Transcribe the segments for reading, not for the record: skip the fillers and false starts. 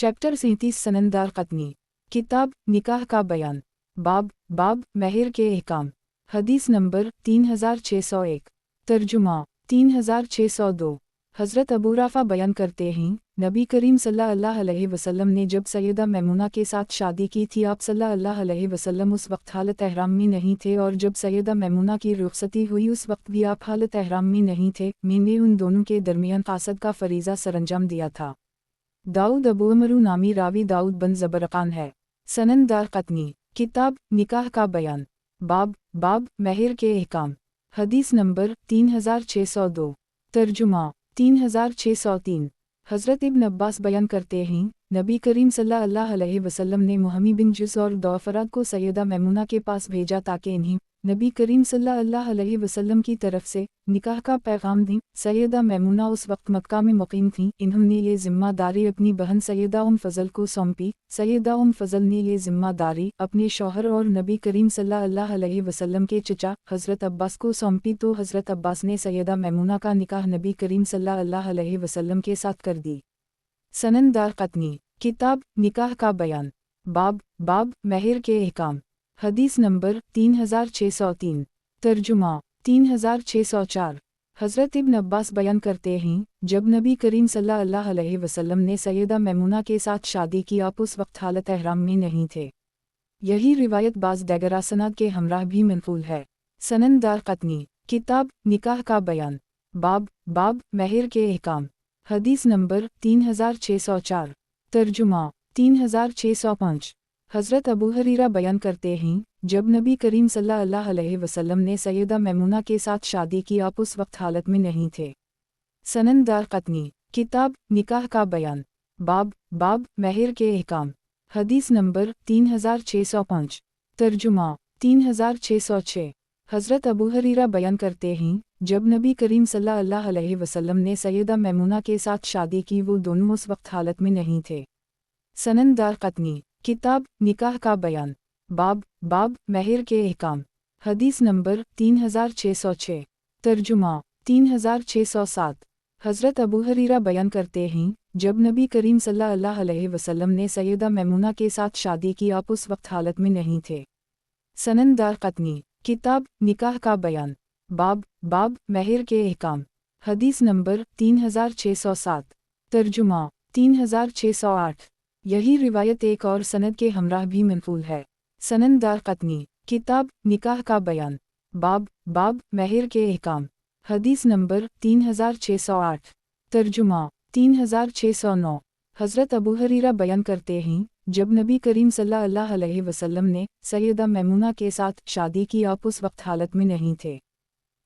Chapter 37 सननदार क़त्नी। किताब निकाह का बयान। बाब महर के अहकाम। हदीस नंबर 3601। तर्जुमा 3602। हज़रत अबू राफ़ा बयान करते हैं, नबी करीम सल्लल्लाहु अलैहि वसल्लम ने जब सैयदा मैमुना के साथ शादी की थी, आप सल्लल्लाहु अलैहि वसल्लम उस वक्त हालत एहराम में नहीं थे, और जब सैयदा मैमुना की रुख़सती हुई उस वक्त भी आप हालत एहराम में नहीं थे। मैंने उन दोनों के दरमियान क़ासद का फ़रीज़ा सरअंजाम दिया था। दाऊद अबू अमरू नामी रावी दाऊद बन ज़बरक़ान है। सननदार क़त्नी। किताब निकाह का बयान। बाब महर के अहकाम। हदीस नंबर 3602। तर्जुमा 3603। हज़रत इब्न अब्बास बयान करते हैं, नबी करीम सल्लल्लाहु अलैहि वसल्लम ने मुहम्मी बिन जुज़ और दौफराद को सैयदा मैमुना के पास भेजा ताकि इन्हें नबी करीम सल्लल्लाहु अलैहि वसल्लम की तरफ से निकाह का पैगाम दें। सैयदा मैमुना उस वक्त मक्का में मुक़ीम थीं। इन्होंने ये ज़िम्मेदारी अपनी बहन सैयदा फ़ज़ल को सौंपी। सैयदा फ़ज़ल ने ये ज़िम्मेदारी अपने शौहर और नबी करीम सल्लल्लाहु अलैहि वसल्लम के चचा हज़रत अब्बास को सौंपी, तो हज़रत अब्बास ने सैयदा मैमुना का निकाह नबी करीम सल्लल्लाहु अलैहि वसल्लम के साथ कर दी। सननदार क़त्नी। किताब निकाह का बयान। बाब महर के अहकाम। हदीस नंबर 3603। तर्जुमा 3604। हज़रत इब्न अब्बास बयान करते हैं, जब नबी करीम सल्लल्लाहु अलैहि वसल्लम ने सैयदा मैमुना के साथ शादी की, आप उस वक्त हालत एहराम में नहीं थे। यही रिवायत बाज़ दीगर असनाद के हमराह भी मनक़ूल है। सननदार क़त्नी। किताब निकाह का बयान। बाब महर के अहकाम। हदीस नंबर 3604। तर्जुमा 3605। हज़रत अबू हरीरा बयान करते हैं, जब नबी करीम सल्लल्लाहु अलैहि वसल्लम ने सैयदा मैमुना के साथ शादी की, आप उस वक्त हालत में नहीं थे। सननदार क़त्नी। किताब निकाह का बयान। बाब महर के अहकाम। हदीस नंबर 3605। तर्जुमा 3606। हज़रत अबू हरीरा बयान करते हैं, जब नबी करीम सल्लल्लाहु अलैहि वसल्लम ने सैयदा मैमुना के साथ शादी की, वो दोनों उस वक्त हालत में नहीं थे। सननदार क़त्नी। किताब निकाह का बयान। बाब महर के अहकाम। हदीस नंबर 3606। तर्जुमा 3607। हज़रत अबू हरीरा बयान करते हैं, जब नबी करीम सल्लल्लाहु अलैहि वसल्लम ने सैयदा मैमुना के साथ शादी की, आप उस वक्त हालत में नहीं थे। सननदार क़त्नी। किताब निकाह का बयान। बाब महर के अहकाम। हदीस नंबर 3607। तर्जुमा 3608। यही रिवायत एक और सनद के हमराह भी मनक़ूल है। सननदार क़त्नी। किताब निकाह का बयान। बाब महर के अहकाम। हदीस नंबर 3608। तर्जुमा 3609। हज़रत अबू हरीरा बयान करते हैं, जब नबी करीम सल्लल्लाहु अलैहि वसल्लम ने सैयदा मैमुना के साथ शादी की, आप उस वक्त हालत में नहीं थे।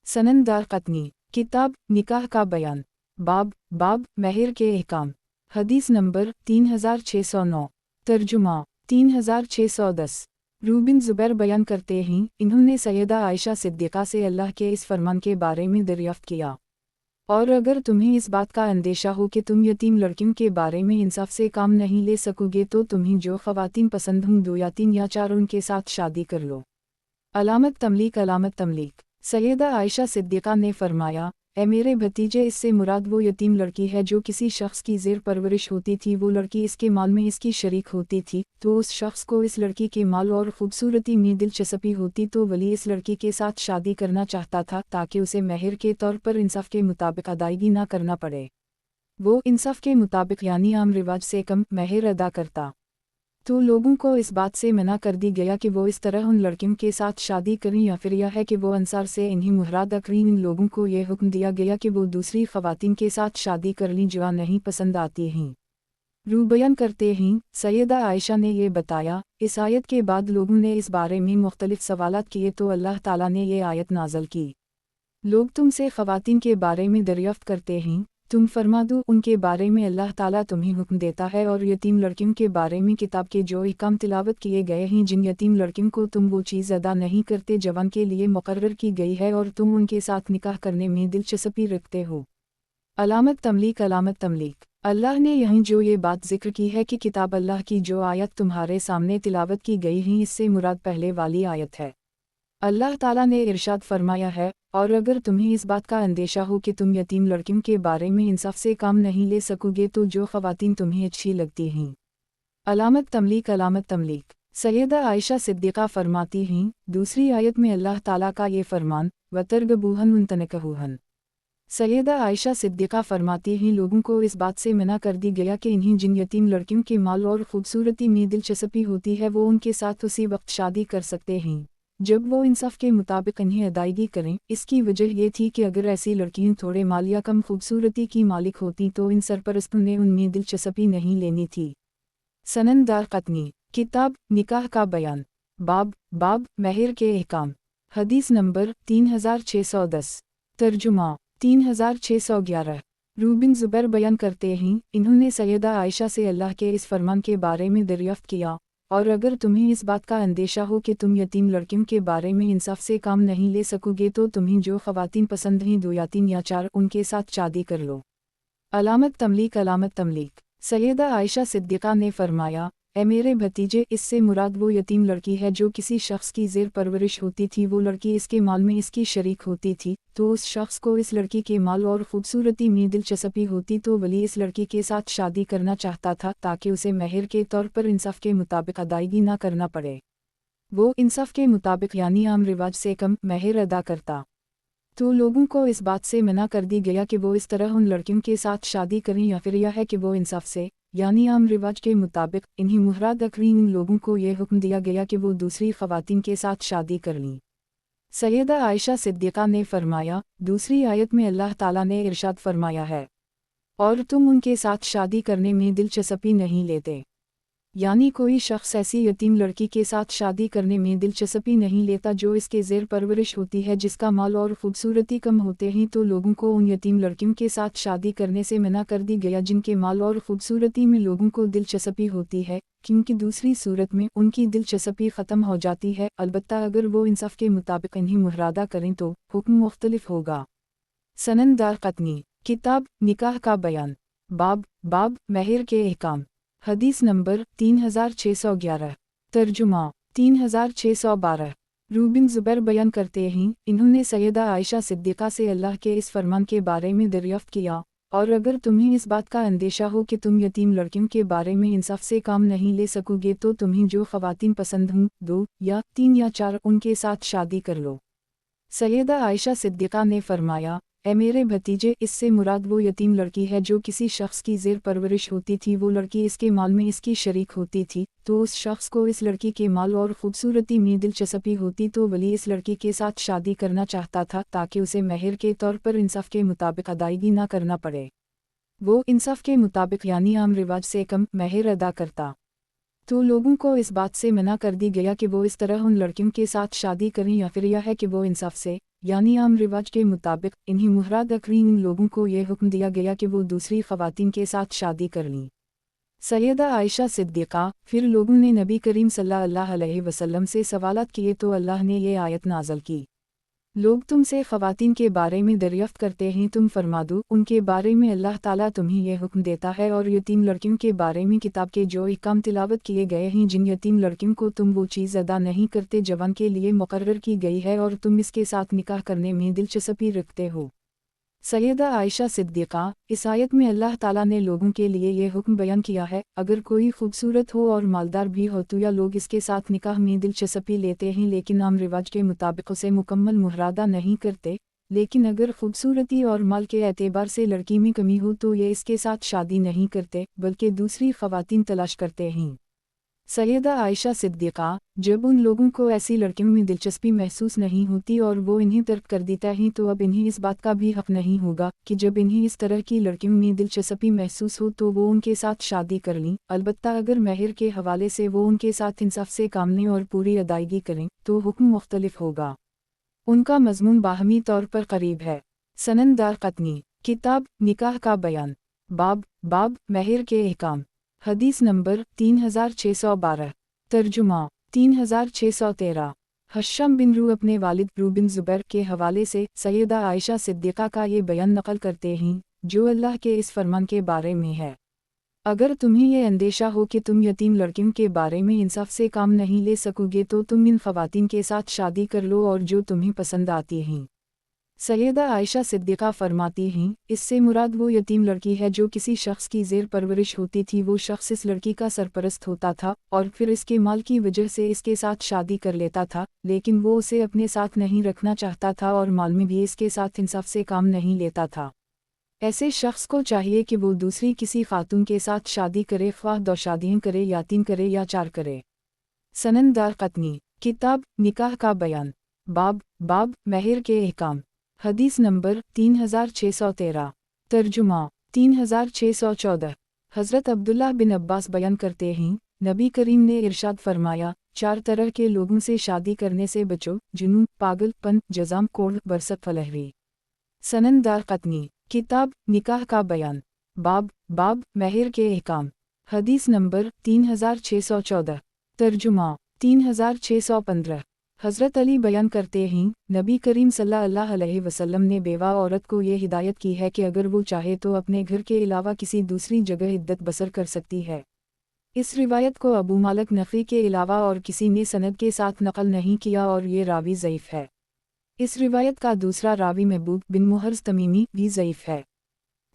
सननदार क़त्नी। किताब निकाह का बयान। बाब महर के अहकाम। हदीस नंबर 3609। तर्जुमा 3610। रूबिन ज़ुबैर बयान करते हैं, इन्होंने सैयदा आयशा सिद्दीक़ा से अल्लाह के इस फरमान के बारे में दरियाफ़्त किया, और अगर तुम्हें इस बात का अंदेशा हो कि तुम यतीम लड़कियों के बारे में इंसाफ से काम नहीं ले सकोगे, तो तुम्हें जो ख़वातीन पसंद हों, 2 या 3 या 4 उनके साथ शादी कर लो। अलामत तमलीक। सैयदा आयशा सिद्दीक़ा ने फरमाया, ए मेरे भतीजे, इससे मुराद वो यतीम लड़की है जो किसी शख्स की ज़ेर परवरिश होती थी। वो लड़की इसके माल में इसकी शरीक होती थी, तो उस शख्स को इस लड़की के माल और ख़ूबसूरती में दिलचस्पी होती, तो वली इस लड़की के साथ शादी करना चाहता था, ताकि उसे महर के तौर पर इंसाफ के मुताबिक अदायगी ना करना पड़े। वो इंसाफ के मुताबिक यानी आम रिवाज से कम महर अदा करता। तो लोगों को इस बात से मना कर दी गया कि वो इस तरह उन लड़कियों के साथ शादी करें, या फिर यह है कि वो अंसार से इन्हीं मुहराद करें। इन लोगों को ये हुक्म दिया गया कि वो दूसरी ख़वातीन के साथ शादी कर लें जो नहीं पसंद आती हैं। रू बयान करते हैं, सैयदा आयशा ने ये बताया, इस आयत के बाद लोगों ने इस बारे में मुख्तलिफ सवालात किए, तो अल्लाह ताला ने ये आयत नाज़िल की, लोग तुमसे ख़वातीन के बारे में दरियाफ़्त करते हैं, तुम फरमा दो उनके बारे में अल्लाह ताला तुम्हें हुक्म देता है, और यतीम लड़कियों के बारे में किताब के जो अहकाम तिलावत किए गए हैं, जिन यतीम लड़कियों को तुम वो चीज़ अदा नहीं करते जवान के लिए मुकर्रर की गई है, और तुम उनके साथ निकाह करने में दिलचस्पी रखते हो। अलामत तमलीक। अल्लाह ने यहीं जो ये बात ज़िक्र की है कि किताब अल्लाह की जो आयत तुम्हारे सामने तिलावत की गई हैं, इससे मुराद पहले वाली आयत है। अल्लाह ताला ने इरशाद फरमाया है, और अगर तुम्हें इस बात का अंदेशा हो कि तुम यतीम लड़कियों के बारे में इंसाफ से काम नहीं ले सकोगे, तो जो ख़वातीन तुम्हें अच्छी लगती हैं علامت तमलीक। सैयदा आयशा सिद्दीक़ा फरमाती हैं, दूसरी आयत में अल्लाह ताला का ये फरमान, वतरगबूहन उनतनकहूहन। सैयदा आयशा सिद्दीक़ा फरमाती हैं, लोगों को इस बात से मना कर दी गया कि इन्हें जिन यतीम लड़कियों के माल और ख़ूबसूरती में दिलचस्पी होती है वो उनके साथ उसी वक्त शादी कर सकते हैं जब वो इंसाफ के मुताबिक इन्हें अदायगी करें। इसकी वजह ये थी कि अगर ऐसी लड़कियां थोड़े माल या कम खूबसूरती की मालिक होती तो इन सरपरस्तों ने उनमें दिलचस्पी नहीं लेनी थी। सनन दारक़ुतनी, किताब निकाह का बयान, बाब महर के अहकाम। हदीस नंबर 3610। तर्जुमा 3611। रूबिन ज़ुबैर बयान करते हैं, इन्होंने सैयदा आयशा से अल्लाह के इस फरमान के बारे में दरियाफ्त किया, और अगर तुम्हें इस बात का अंदेशा हो कि तुम यतीम लड़कियों के बारे में इंसाफ से काम नहीं ले सकोगे तो तुम्हें जो ख़वातीन पसंद हैं 2 या 3 या 4 उनके साथ शादी कर लो। अलामत तमलीक। सैयदा आयशा सिद्दीक़ा ने फरमाया, ए मेरे भतीजे, इससे मुराद वो यतीम लड़की है जो किसी शख्स की ज़ेर परवरिश होती थी, वो लड़की इसके माल में इसकी शरीक होती थी, तो उस शख्स को इस लड़की के माल और ख़ूबसूरती में दिलचस्पी होती तो वली इस लड़की के साथ शादी करना चाहता था ताकि उसे महर के तौर पर इंसाफ के मुताबिक अदायगी ना करना पड़े। वो इंसाफ के मुताबिक यानी आम रिवाज से कम महर अदा करता। तो लोगों को इस बात से मना कर दी गया कि वो इस तरह उन लड़कियों के साथ शादी करें, या फिर यह है कि वो इंसाफ से यानी आम रिवाज के मुताबिक इन्हीं मुहराद अकरीन लोगों को ये हुक्म दिया गया कि वो दूसरी ख़वातीन के साथ शादी कर लीं। सैयदा आयशा सिद्दीक़ा ने फरमाया, दूसरी आयत में अल्लाह ताला ने इरशाद फरमाया है, और तुम उनके साथ शादी करने में दिलचस्पी नहीं लेते। यानी कोई शख्स ऐसी यतीम लड़की के साथ शादी करने में दिलचस्पी नहीं लेता जो इसके ज़ेर परवरिश होती है, जिसका माल और ख़ूबसूरती कम होते हैं, तो लोगों को उन यतीम लड़कियों के साथ शादी करने से मना कर दी गया जिनके माल और ख़ूबसूरती में लोगों को दिलचस्पी होती है, क्योंकि दूसरी सूरत में उनकी दिलचस्पी ख़त्म हो जाती है। अलबत्ता अगर वो इंसाफ के मुताबिक इन्हें मुहरादा करें तो हुक्म मुख्तलिफ होगा। सनन दारक़ुतनी, किताब निकाह का बयान, बाब महर के अहकाम। हदीस नंबर 3611। तर्जुमा 3612। रूबिन ज़ुबैर बयान करते हैं, इन्होंने सैयदा आयशा सिद्दीक़ा से अल्लाह के इस फरमान के बारे में दरियाफ्त किया, और अगर तुम्हें इस बात का अंदेशा हो कि तुम यतीम लड़कियों के बारे में इंसाफ से काम नहीं ले सकोगे तो तुम्हें जो ख़वातीन पसंद हों 2 या 3 या 4 उनके साथ शादी कर लो। सैयदा आयशा सिद्दीक़ा ने फरमाया, ए मेरे भतीजे, इससे मुराद वो यतीम लड़की है जो किसी शख्स की ज़ेर परवरिश होती थी, वो लड़की इसके माल में इसकी शरीक होती थी, तो उस शख्स को इस लड़की के माल और ख़ूबसूरती में दिलचस्पी होती तो वली इस लड़की के साथ शादी करना चाहता था ताकि उसे महर के तौर पर इंसाफ के मुताबिक अदायगी ना करना पड़े। वो इंसाफ के मुताबिक यानी आम रिवाज से कम महर अदा करता। तो लोगों को इस बात से मना कर दी गया कि वो इस तरह उन लड़कियों के साथ शादी करें, या फिर यह है कि वो इंसाफ से यानी आम रिवाज के मुताबिक इन्हीं मुहराद अकरीन लोगों को ये हुक्म दिया गया कि वो दूसरी ख़वातीन के साथ शादी कर लीं। सैयदा आयशा सिद्दीक़ा, फिर लोगों ने नबी करीम सल्लल्लाहु अलैहि वसल्लम से सवालात किए तो अल्लाह ने ये आयत नाज़िल की, लोग तुमसे ख़वातीन के बारे में दरियाफ्त करते हैं, तुम फरमा दो उनके बारे में अल्लाह ताला तुम्हें यह हुक्म देता है, और यतीम लड़कियों के बारे में किताब के जो अहकाम तिलावत किए गए हैं, जिन यतीम लड़कियों को तुम वो चीज़ अदा नहीं करते जवान के लिए मुकर्रर की गई है और तुम इसके साथ निकाह करने में दिलचस्पी रखते हो। सैयदा आयशा सिद्दीक़ा, इस आयत में अल्लाह ताला ने लोगों के लिए ये हुक्म बयान किया है, अगर कोई खूबसूरत हो और मालदार भी हो तो या लोग इसके साथ निकाह में दिलचस्पी लेते हैं लेकिन आम रिवाज के मुताबिक उसे मुकम्मल मुहरादा नहीं करते, लेकिन अगर खूबसूरती और माल के एतबार से लड़की में कमी हो तो ये इसके साथ शादी नहीं करते बल्कि दूसरी ख़वातीन तलाश करते हैं। सैयदा आयशा सिद्दीक़ा, जब उन लोगों को ऐसी लड़कियों में दिलचस्पी महसूस नहीं होती और वो इन्हें तर्क कर देता है तो अब इन्हें इस बात का भी हक़ नहीं होगा कि जब इन्हें इस तरह की लड़कियों में दिलचस्पी महसूस हो तो वो उनके साथ शादी कर लें। अलबत्ता अगर महर के हवाले से वो उनके साथ इंसाफ से काम लें और पूरी अदायगी करें तो हुक्म मुख्तलिफ होगा। उनका मज़मून बाहमी तौर पर करीब है। सनन दारक़ुतनी, किताब निकाह का बयान, बाब महर के अहकाम। हदीस नंबर 3612। तर्जुमा 3613। हश्शम बिन रू अपने वालिद रू बिन ज़ुबैर के हवाले से सैयदा आयशा सिद्दीक़ा का ये बयान नक़ल करते हैं, जो अल्लाह के इस फरमान के बारे में है, अगर तुम्हें ये अंदेशा हो कि तुम यतीम लड़कियों के बारे में इंसाफ से काम नहीं ले सकोगे तो तुम इन ख़वातीन के साथ शादी कर लो और जो तुम्हें पसंद आती हैं। سیدہ عائشہ صدیقہ فرماتی ہیں، اس سے مراد وہ یتیم لڑکی ہے جو کسی شخص کی زیر پرورش ہوتی تھی، وہ شخص اس لڑکی کا سرپرست ہوتا تھا اور پھر اس کے مال کی وجہ سے اس کے ساتھ شادی کر لیتا تھا، لیکن وہ اسے اپنے ساتھ نہیں رکھنا چاہتا تھا اور مال میں بھی اس کے ساتھ انصاف سے کام نہیں لیتا تھا۔ ایسے شخص کو چاہیے کہ وہ دوسری کسی خاتون کے ساتھ شادی کرے، خواہ 2 شادیاں کرے یا 3 کرے یا 4 کرے۔ سنن دارقطنی، کتاب نکاح کا بیان، باب مہر کے احکام، حدیث نمبر 3613، ترجمہ 3614۔ حضرت عبداللہ بن عباس بیان کرتے ہیں، نبی کریم نے ارشاد فرمایا، 4 طرح کے لوگوں سے شادی کرنے سے بچو، جنون، پاگل پن، جزام، کوڑ، برسک، فلہوی۔ سنن دارقطنی، کتاب نکاح کا بیان، باب مہر کے احکام، حدیث نمبر 3614، ترجمہ 3615۔ حضرت علی بیان کرتے ہیں، نبی کریم صلی اللہ علیہ وسلم نے بیوہ عورت کو یہ ہدایت کی ہے کہ اگر وہ چاہے تو اپنے گھر کے علاوہ کسی دوسری جگہ عدت بسر کر سکتی ہے۔ اس روایت کو ابو مالک نقی کے علاوہ اور کسی نے سند کے ساتھ نقل نہیں کیا اور یہ راوی ضعیف ہے۔ اس روایت کا دوسرا راوی محبوب بن محرز تمیمی بھی ضعیف ہے۔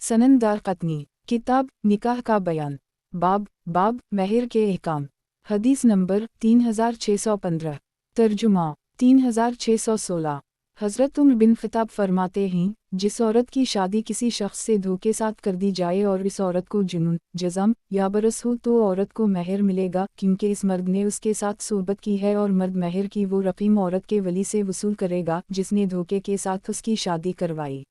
سنن دارقطنی، کتاب نکاح کا بیان، باب مہر کے احکام، حدیث نمبر 3615، ترجمہ 3616۔ حضرت عمر بن خطاب فرماتے ہیں، جس عورت کی شادی کسی شخص سے دھوکے ساتھ کر دی جائے اور اس عورت کو جنون، جزم یا برس ہو تو عورت کو مہر ملے گا، کیونکہ اس مرد نے اس کے ساتھ صحبت کی ہے، اور مرد مہر کی وہ رقم عورت کے ولی سے وصول کرے گا جس نے دھوکے کے ساتھ اس کی شادی کروائی۔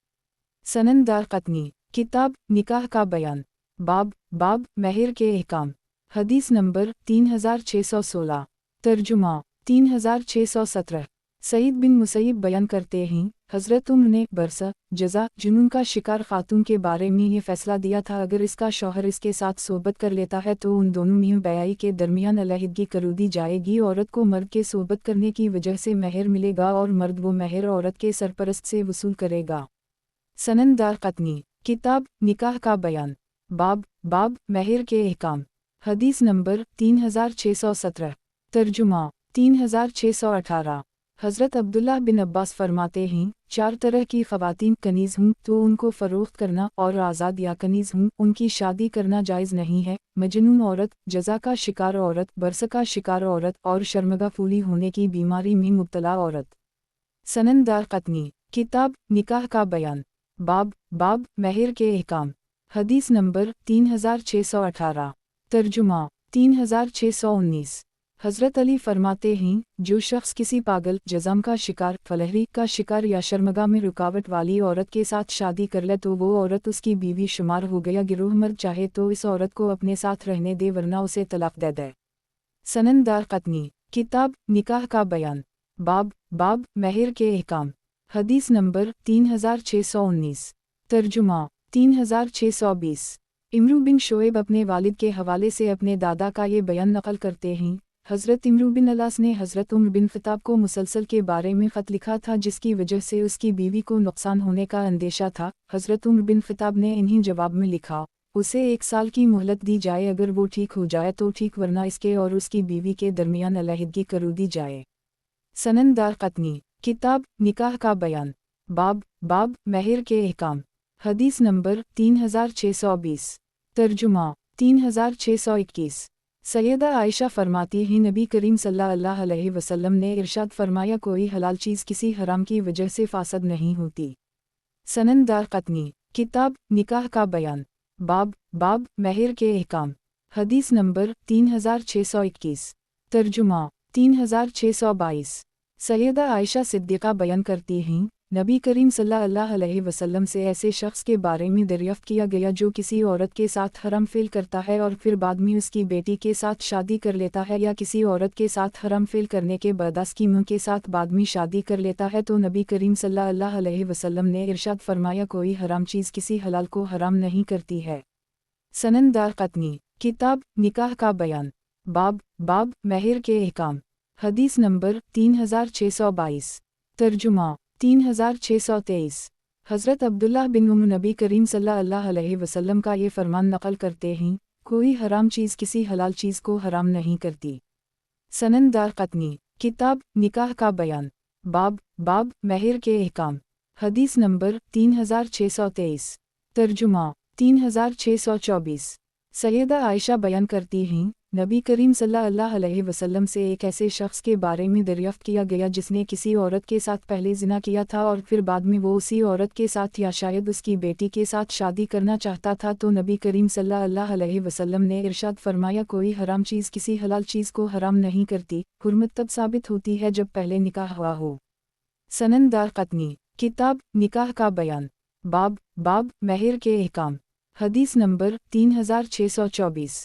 سنن دارقطنی، کتاب نکاح کا بیان، باب مہر کے احکام، حدیث نمبر 3616، ترجمہ 3617۔ سعید بن مسیب بیان کرتے ہیں، حضرت عمر نے برسہ، جزا، جنون کا شکار خاتون کے بارے میں یہ فیصلہ دیا تھا، اگر اس کا شوہر اس کے ساتھ صحبت کر لیتا ہے تو ان دونوں میاں بیائی کے درمیان علیحدگی کرو دی جائے گی، عورت کو مرد کے صحبت کرنے کی وجہ سے مہر ملے گا اور مرد وہ مہر عورت کے سرپرست سے وصول کرے گا۔ سنن دارقطنی، کتاب نکاح کا بیان، باب مہر کے احکام، حدیث نمبر 3617، ترجمہ 3618۔ حضرت عبداللہ بن عباس فرماتے ہیں، 4 طرح کی خواتین کنیز ہوں تو ان کو فروخت کرنا، اور آزاد یا کنیز ہوں ان کی شادی کرنا جائز نہیں ہے، مجنون عورت، جزا کا شکار عورت، برس کا شکار عورت، اور شرمگاہ پھولی ہونے کی بیماری میں مبتلا عورت۔ سنن دارقطنی، کتاب نکاح کا بیان، باب مہر کے احکام، حدیث نمبر 3618، ترجمہ 3619۔ حضرت علی فرماتے ہیں، جو شخص کسی پاگل، جزام کا شکار، فلہری کا شکار یا شرمگاہ میں رکاوٹ والی عورت کے ساتھ شادی کر لے تو وہ عورت اس کی بیوی شمار ہو گیا، گروہ مرد چاہے تو اس عورت کو اپنے ساتھ رہنے دے ورنہ اسے طلاق دے دے۔ سنن دارقطنی، کتاب نکاح کا بیان، باب مہر کے احکام، حدیث نمبر 3619، ترجمہ 3620۔ امرو بن شعیب اپنے والد کے حوالے سے اپنے دادا کا یہ بیان نقل کرتے ہیں، حضرت امرو بن الاس نے حضرت عمر بن خطاب کو مسلسل کے بارے میں خط لکھا تھا جس کی وجہ سے اس کی بیوی کو نقصان ہونے کا اندیشہ تھا۔ حضرت عمر بن خطاب نے انہیں جواب میں لکھا، اسے 1 سال کی مہلت دی جائے، اگر وہ ٹھیک ہو جائے تو ٹھیک ورنہ اس کے اور اس کی بیوی کے درمیان علیحدگی کرو دی جائے۔ سنن دارقطنی، کتاب نکاح کا بیان، باب مہر کے احکام، حدیث نمبر 3620، ترجمہ 3621۔ سیدہ عائشہ فرماتی ہیں، نبی کریم صلی اللہ علیہ وسلم نے ارشاد فرمایا، کوئی حلال چیز کسی حرام کی وجہ سے فاسد نہیں ہوتی۔ سنن دارقطنی، کتاب نکاح کا بیان، باب مہر کے احکام، حدیث نمبر 3621، ترجمہ 3622۔ سیدہ عائشہ صدیقہ بیان کرتی ہیں، نبی کریم صلی اللہ علیہ وسلم سے ایسے شخص کے بارے میں دریافت کیا گیا جو کسی عورت کے ساتھ حرام فعل کرتا ہے اور پھر بعد میں اس کی بیٹی کے ساتھ شادی کر لیتا ہے، یا کسی عورت کے ساتھ حرام فعل کرنے کے بعد اس کی ماں کے ساتھ بعد میں شادی کر لیتا ہے، تو نبی کریم صلی اللہ علیہ وسلم نے ارشاد فرمایا، کوئی حرام چیز کسی حلال کو حرام نہیں کرتی ہے۔ سنن دارقطنی، کتاب نکاح کا بیان، باب مہر کے احکام، حدیث نمبر 3622، ترجمہ 3623۔ حضرت عبداللہ بن عمر نبی کریم صلی اللہ علیہ وسلم کا یہ فرمان نقل کرتے ہیں، کوئی حرام چیز کسی حلال چیز کو حرام نہیں کرتی۔ سنن دارقطنی، کتاب نکاح کا بیان، باب مہر کے احکام، حدیث نمبر 3623 ترجمہ 3624 سیدہ عائشہ بیان کرتی ہیں، نبی کریم صلی اللہ علیہ وسلم سے ایک ایسے شخص کے بارے میں دریافت کیا گیا جس نے کسی عورت کے ساتھ پہلے زنا کیا تھا اور پھر بعد میں وہ اسی عورت کے ساتھ یا شاید اس کی بیٹی کے ساتھ شادی کرنا چاہتا تھا، تو نبی کریم صلی اللہ علیہ وسلم نے ارشاد فرمایا، کوئی حرام چیز کسی حلال چیز کو حرام نہیں کرتی، حرمت تب ثابت ہوتی ہے جب پہلے نکاح ہوا ہو۔ سنن دارقطنی کتاب نکاح کا بیان باب مہر کے احکام حدیث نمبر 3624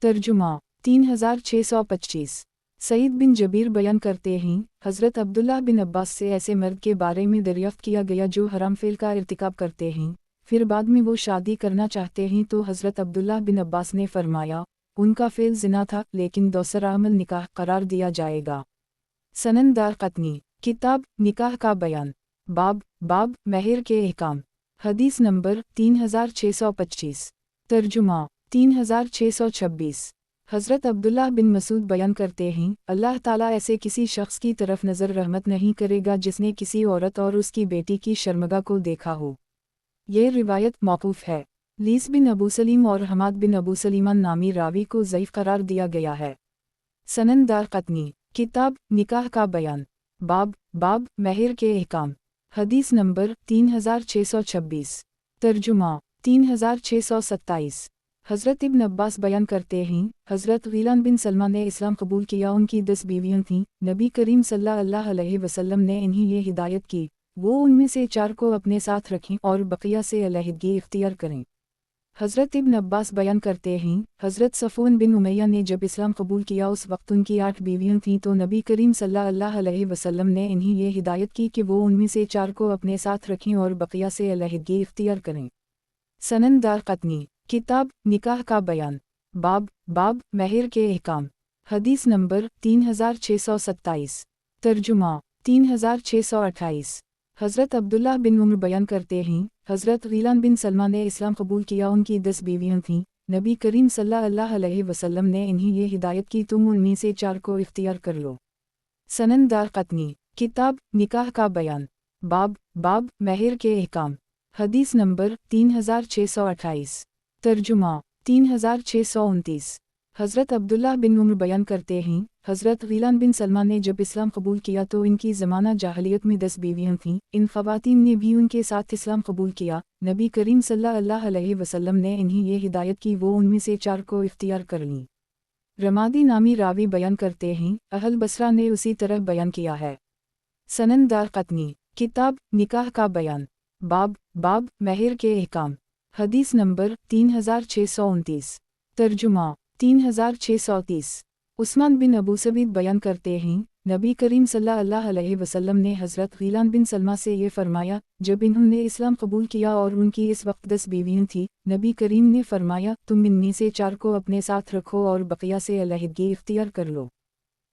ترجمہ 3625 سعید بن جبیر بیان کرتے ہیں، حضرت عبداللہ بن عباس سے ایسے مرد کے بارے میں دریافت کیا گیا جو حرام فعل کا ارتکاب کرتے ہیں، پھر بعد میں وہ شادی کرنا چاہتے ہیں، تو حضرت عبداللہ بن عباس نے فرمایا، ان کا فعل زنا تھا لیکن دوسرا عمل نکاح قرار دیا جائے گا۔ سنن دارقطنی کتاب نکاح کا بیان باب مہر کے احکام حدیث نمبر 3625 ترجمہ 3626 حضرت عبداللہ بن مسعود بیان کرتے ہیں، اللہ تعالیٰ ایسے کسی شخص کی طرف نظر رحمت نہیں کرے گا جس نے کسی عورت اور اس کی بیٹی کی شرمگاہ کو دیکھا ہو۔ یہ روایت موقوف ہے۔ لیس بن ابو سلیم اور حماد بن ابو سلیمان نامی راوی کو ضعیف قرار دیا گیا ہے۔ سنن دارقطنی کتاب نکاح کا بیان باب مہر کے احکام حدیث نمبر 3626 ترجمہ 3627 حضرت ابن عباس بیان کرتے ہیں، حضرت غیلان بن سلمہ نے اسلام قبول کیا، ان کی 10 بیویاں تھیں، نبی کریم صلی اللہ علیہ وسلم نے انہیں یہ ہدایت کی، وہ ان میں سے 4 کو اپنے ساتھ رکھیں اور بقیہ سے علیحدگی اختیار کریں۔ حضرت ابن عباس بیان کرتے ہیں، حضرت صفوان بن امیہ نے جب اسلام قبول کیا اس وقت ان کی 8 بیویاں تھیں، تو نبی کریم صلی اللہ علیہ وسلم نے انہیں یہ ہدایت کی کہ وہ ان میں سے 4 کو اپنے ساتھ رکھیں اور بقیہ سے علیحدگی اختیار کریں۔ سنن دارقطنی کتاب نکاح کا بیان باب مہر کے احکام حدیث نمبر 3627 ترجمہ 3628 حضرت عبداللہ بن عمر بیان کرتے ہیں، حضرت غیلان بن سلمہ نے اسلام قبول کیا، ان کی 10 بیویاں تھیں، نبی کریم صلی اللہ علیہ وسلم نے انہیں یہ ہدایت کی، تم ان میں سے 4 کو اختیار کر لو۔ سنن دارقطنی کتاب نکاح کا بیان باب مہر کے احکام حدیث نمبر 3628 ترجمہ 3629 حضرت عبداللہ بن عمر بیان کرتے ہیں، حضرت غیلان بن سلمہ نے جب اسلام قبول کیا تو ان کی زمانہ جاہلیت میں 10 بیویاں تھیں، ان خواتین نے بھی ان کے ساتھ اسلام قبول کیا، نبی کریم صلی اللہ علیہ وسلم نے انہیں یہ ہدایت کی، وہ ان میں سے 4 کو اختیار کر لیں۔ رمادی نامی راوی بیان کرتے ہیں، اہل بصرہ نے اسی طرح بیان کیا ہے۔ سنن دارقطنی کتاب نکاح کا بیان باب مہر کے احکام حدیث نمبر 3629 ترجمہ 3630 عثمان بن ابو سعید بیان کرتے ہیں، نبی کریم صلی اللہ علیہ وسلم نے حضرت غیلان بن سلمہ سے یہ فرمایا، جب انہوں نے اسلام قبول کیا اور ان کی اس وقت 10 بیویاں تھیں، نبی کریم نے فرمایا، تم ان میں سے 4 کو اپنے ساتھ رکھو اور بقیہ سے علیحدگی اختیار کر لو۔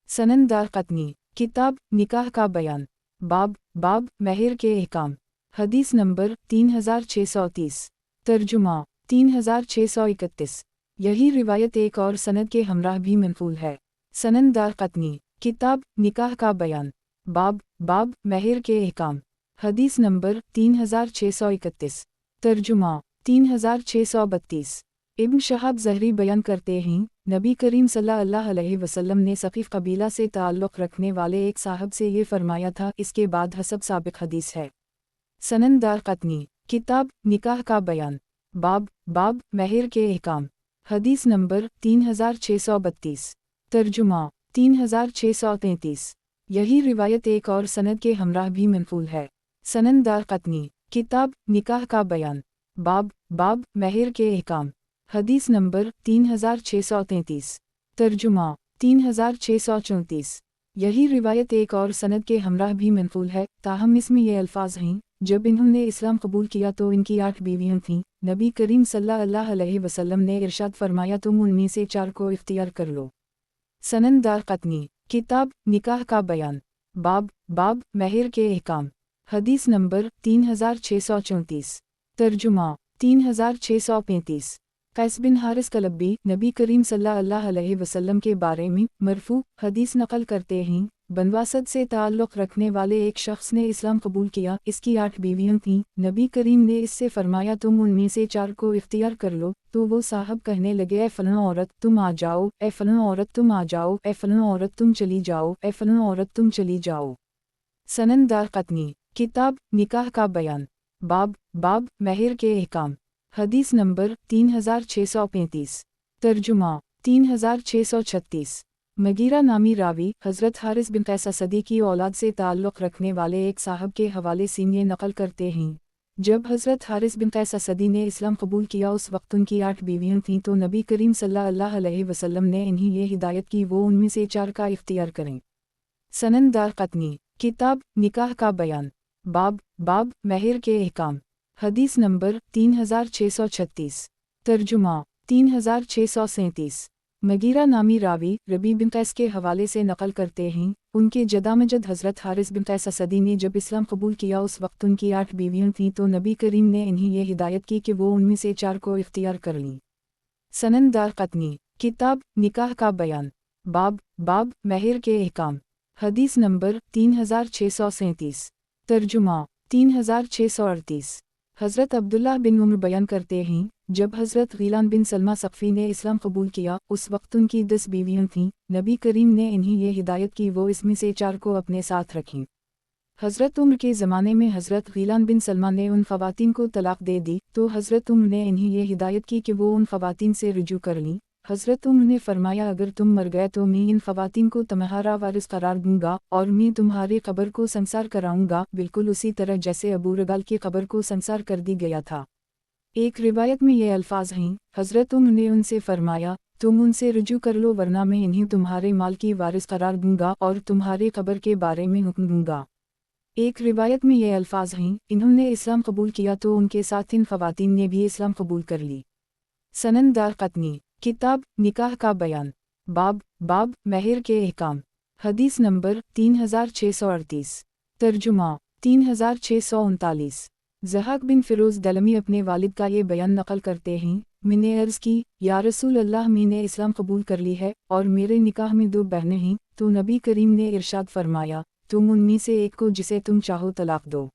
سنن دارقطنی کتاب نکاح کا بیان باب مہر کے احکام حدیث نمبر 3630 ترجمہ 3631 یہی روایت ایک اور سند کے ہمراہ بھی منقول ہے۔ سنن دارقطنی کتاب نکاح کا بیان باب مہر کے احکام حدیث نمبر 3631 ترجمہ 3632 ابن شہاب زہری بیان کرتے ہیں، نبی کریم صلی اللہ علیہ وسلم نے ثقیف قبیلہ سے تعلق رکھنے والے ایک صاحب سے یہ فرمایا تھا، اس کے بعد حسب سابق حدیث ہے۔ سنن دارقطنی کتاب نکاح کا بیان باب مہر کے احکام حدیث نمبر 3632 ترجمہ 3633 یہی روایت ایک اور سند کے ہمراہ بھی منقول ہے۔ سنن دارقطنی کتاب نکاح کا بیان باب مہر کے احکام حدیث نمبر 3633 ترجمہ 3634 یہی روایت ایک اور سند کے ہمراہ بھی منقول ہے، تاہم اس میں یہ الفاظ ہیں، جب انہوں نے اسلام قبول کیا تو ان کی 8 بیویاں تھیں، نبی کریم صلی اللہ علیہ وسلم نے ارشاد فرمایا، تم ان میں سے 4 کو اختیار کر لو۔ سنن دارقطنی کتاب نکاح کا بیان باب مہر کے احکام حدیث نمبر 3634 ترجمہ 3635 قیس بن حارث کلبی نبی کریم صلی اللہ علیہ وسلم کے بارے میں مرفوع حدیث نقل کرتے ہیں، बनवासत से ताल्लुक़ रखने वाले एक शख्स ने इस्लाम कबूल किया, इसकी 8 बीवियां थीं। नबी करीम ने इससे फरमाया तुम उनमें से 4 को इख्तियार कर लो। तो वो साहब कहने लगे ए फलां औरत तुम आ जाओ, ए फलां औरत तुम आ जाओ, ए फलां औरत तुम चली जाओ, ए फलां औरत तुम चली जाओ। सनन दारक़ुतनी किताब निकाह का बयान बाब महर के अहकाम। हदीस नंबर 3635। तर्जुमा 3636। मगीरा नामी रावी हज़रत हारिस बिन कैस असदी की औलाद से ताल्लुक़ रखने वाले एक साहब के हवाले से ये नक़ल करते हैं, जब हज़रत हारिस बिन कैस असदी ने इस्लाम कबूल किया उस वक्त उनकी 8 बीवियां थीं। तो नबी करीम सल्लल्लाहु अलैहि वसल्लम ने इन्हें ये हिदायत की वो उनमें से 4 का इख्तियार करें। सनन दारक़ुतनी किताब निकाह का बयान बाब महर के अहकाम। हदीस नंबर 3636। तर्जुमा 3637। मगीरा नामी रावी रबी बिन कैस के हवाले से नक़ल करते हैं, उनके जदामजद हज़रत हारिस बिन कैस असदी ने जब इस्लाम कबूल किया उस वक्त उनकी 8 बीवियां थीं। तो नबी करीम ने इन्हें ये हिदायत की कि वो उनमें से 4 को इख्तियार कर लीं। सनन दारक़ुतनी किताब निकाह का बयान बाब महर के अहकाम। हदीस नंबर 3637। तर्जुमा 3638। हज़रत अब्दुल्लाह बिन उम्र बयान करते हैं, जब हज़रत ग़ीलान बिन सलमा सक़फ़ी ने इस्लाम कबूल किया उस वक्त उनकी 10 बीवियां थीं। नबी करीम ने इन्हें ये हिदायत की वो इसमें से 4 को अपने साथ रखें। हज़रत उम्र के ज़माने में हज़रत ग़ीलान बिन सलमा ने उन ख़वातीन को तलाक़ दे दी, तो हज़रत उम्र ने इन्हें ये हिदायत की कि वो उन ख़वातीन से रुजू कर लीं। हज़रत उम्र ने फरमाया अगर तुम मर गए तो मैं इन ख़वातीन को तुम्हारा वारिस करार दूंगा और मैं तुम्हारी क़ब्र को संसार कराऊंगा, बिल्कुल उसी तरह जैसे अबू रगाल की क़ब्र को संसार कर दी गया था। एक रिवायत में ये अल्फाज हैं, हज़रत उम्र ने उनसे फरमाया तुम उनसे रुजू कर लो वरना मैं इन्हें तुम्हारे माल की वारिस करार दूंगा और तुम्हारी क़ब्र के बारे में हुक्म दूंगा। एक रिवायत में ये अल्फाज हैं, इन्होंने इस्लाम कबूल किया तो उनके साथ इन ख़वातीन ने भी इस्लाम कबूल कर ली। सनन दारक़ुतनी किताब निकाह का बयान बाब महर के अहकाम। हदीस नंबर 3638। तर्जुमा 3639। ज़हाक बिन फ़िरोज़ दलमी अपने वालिद का ये बयान नक़ल करते हैं, मैंने अर्ज़ की या रसूल अल्लाह मैंने इस्लाम कबूल कर ली है और मेरे निकाह में 2 बहनें हैं। तो नबी करीम ने इरशाद फरमाया तुम उनमें से एक को जिसे तुम चाहो तलाक़ दो।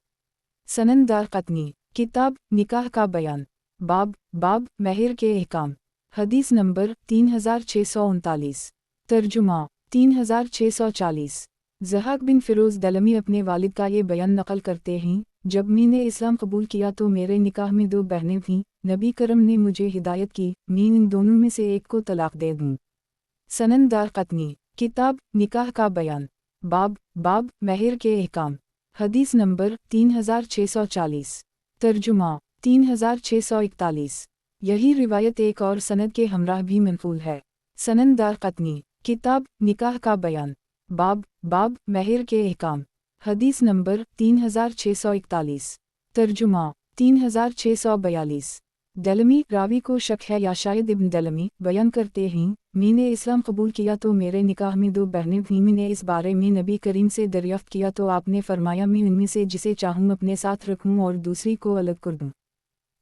सनन दारक़ुतनी किताब निकाह का बयान बाब महर के अहकाम। हदीस नंबर 3639। तर्जुमा 3640। ज़हाक बिन फ़िरोज़ दलमी अपने वालिद का ये बयान नक़ल करते हैं, जब मैंने इस्लाम कबूल किया तो मेरे निकाह में 2 बहनें थीं। नबी करम ने मुझे हिदायत की मैं इन दोनों में से एक को तलाक़ दे दूँ। सनन दारक़ुतनी किताब निकाह का बयान बाब महर के अहकाम। हदीस नंबर 3640। तर्जुमा 3641। यही रिवायत एक और सनद के हमराह भी मनक़ूल है। सनन दारक़ुतनी किताब निकाह का बयान बाब महर के अहकाम। हदीस नंबर 3641। तर्जुमा 3642। दलमी रावी को शक है या शायद इब्न दलमी बयान करते हैं, मैंने इस्लाम कबूल किया तो मेरे निकाह में 2 बहनें थीं। मैंने इस बारे में नबी करीम से दरियाफ़्त किया तो आपने फरमाया मैं उनमें से जिसे चाहूँ अपने साथ रखूँ और दूसरी को अलग कर दूँ।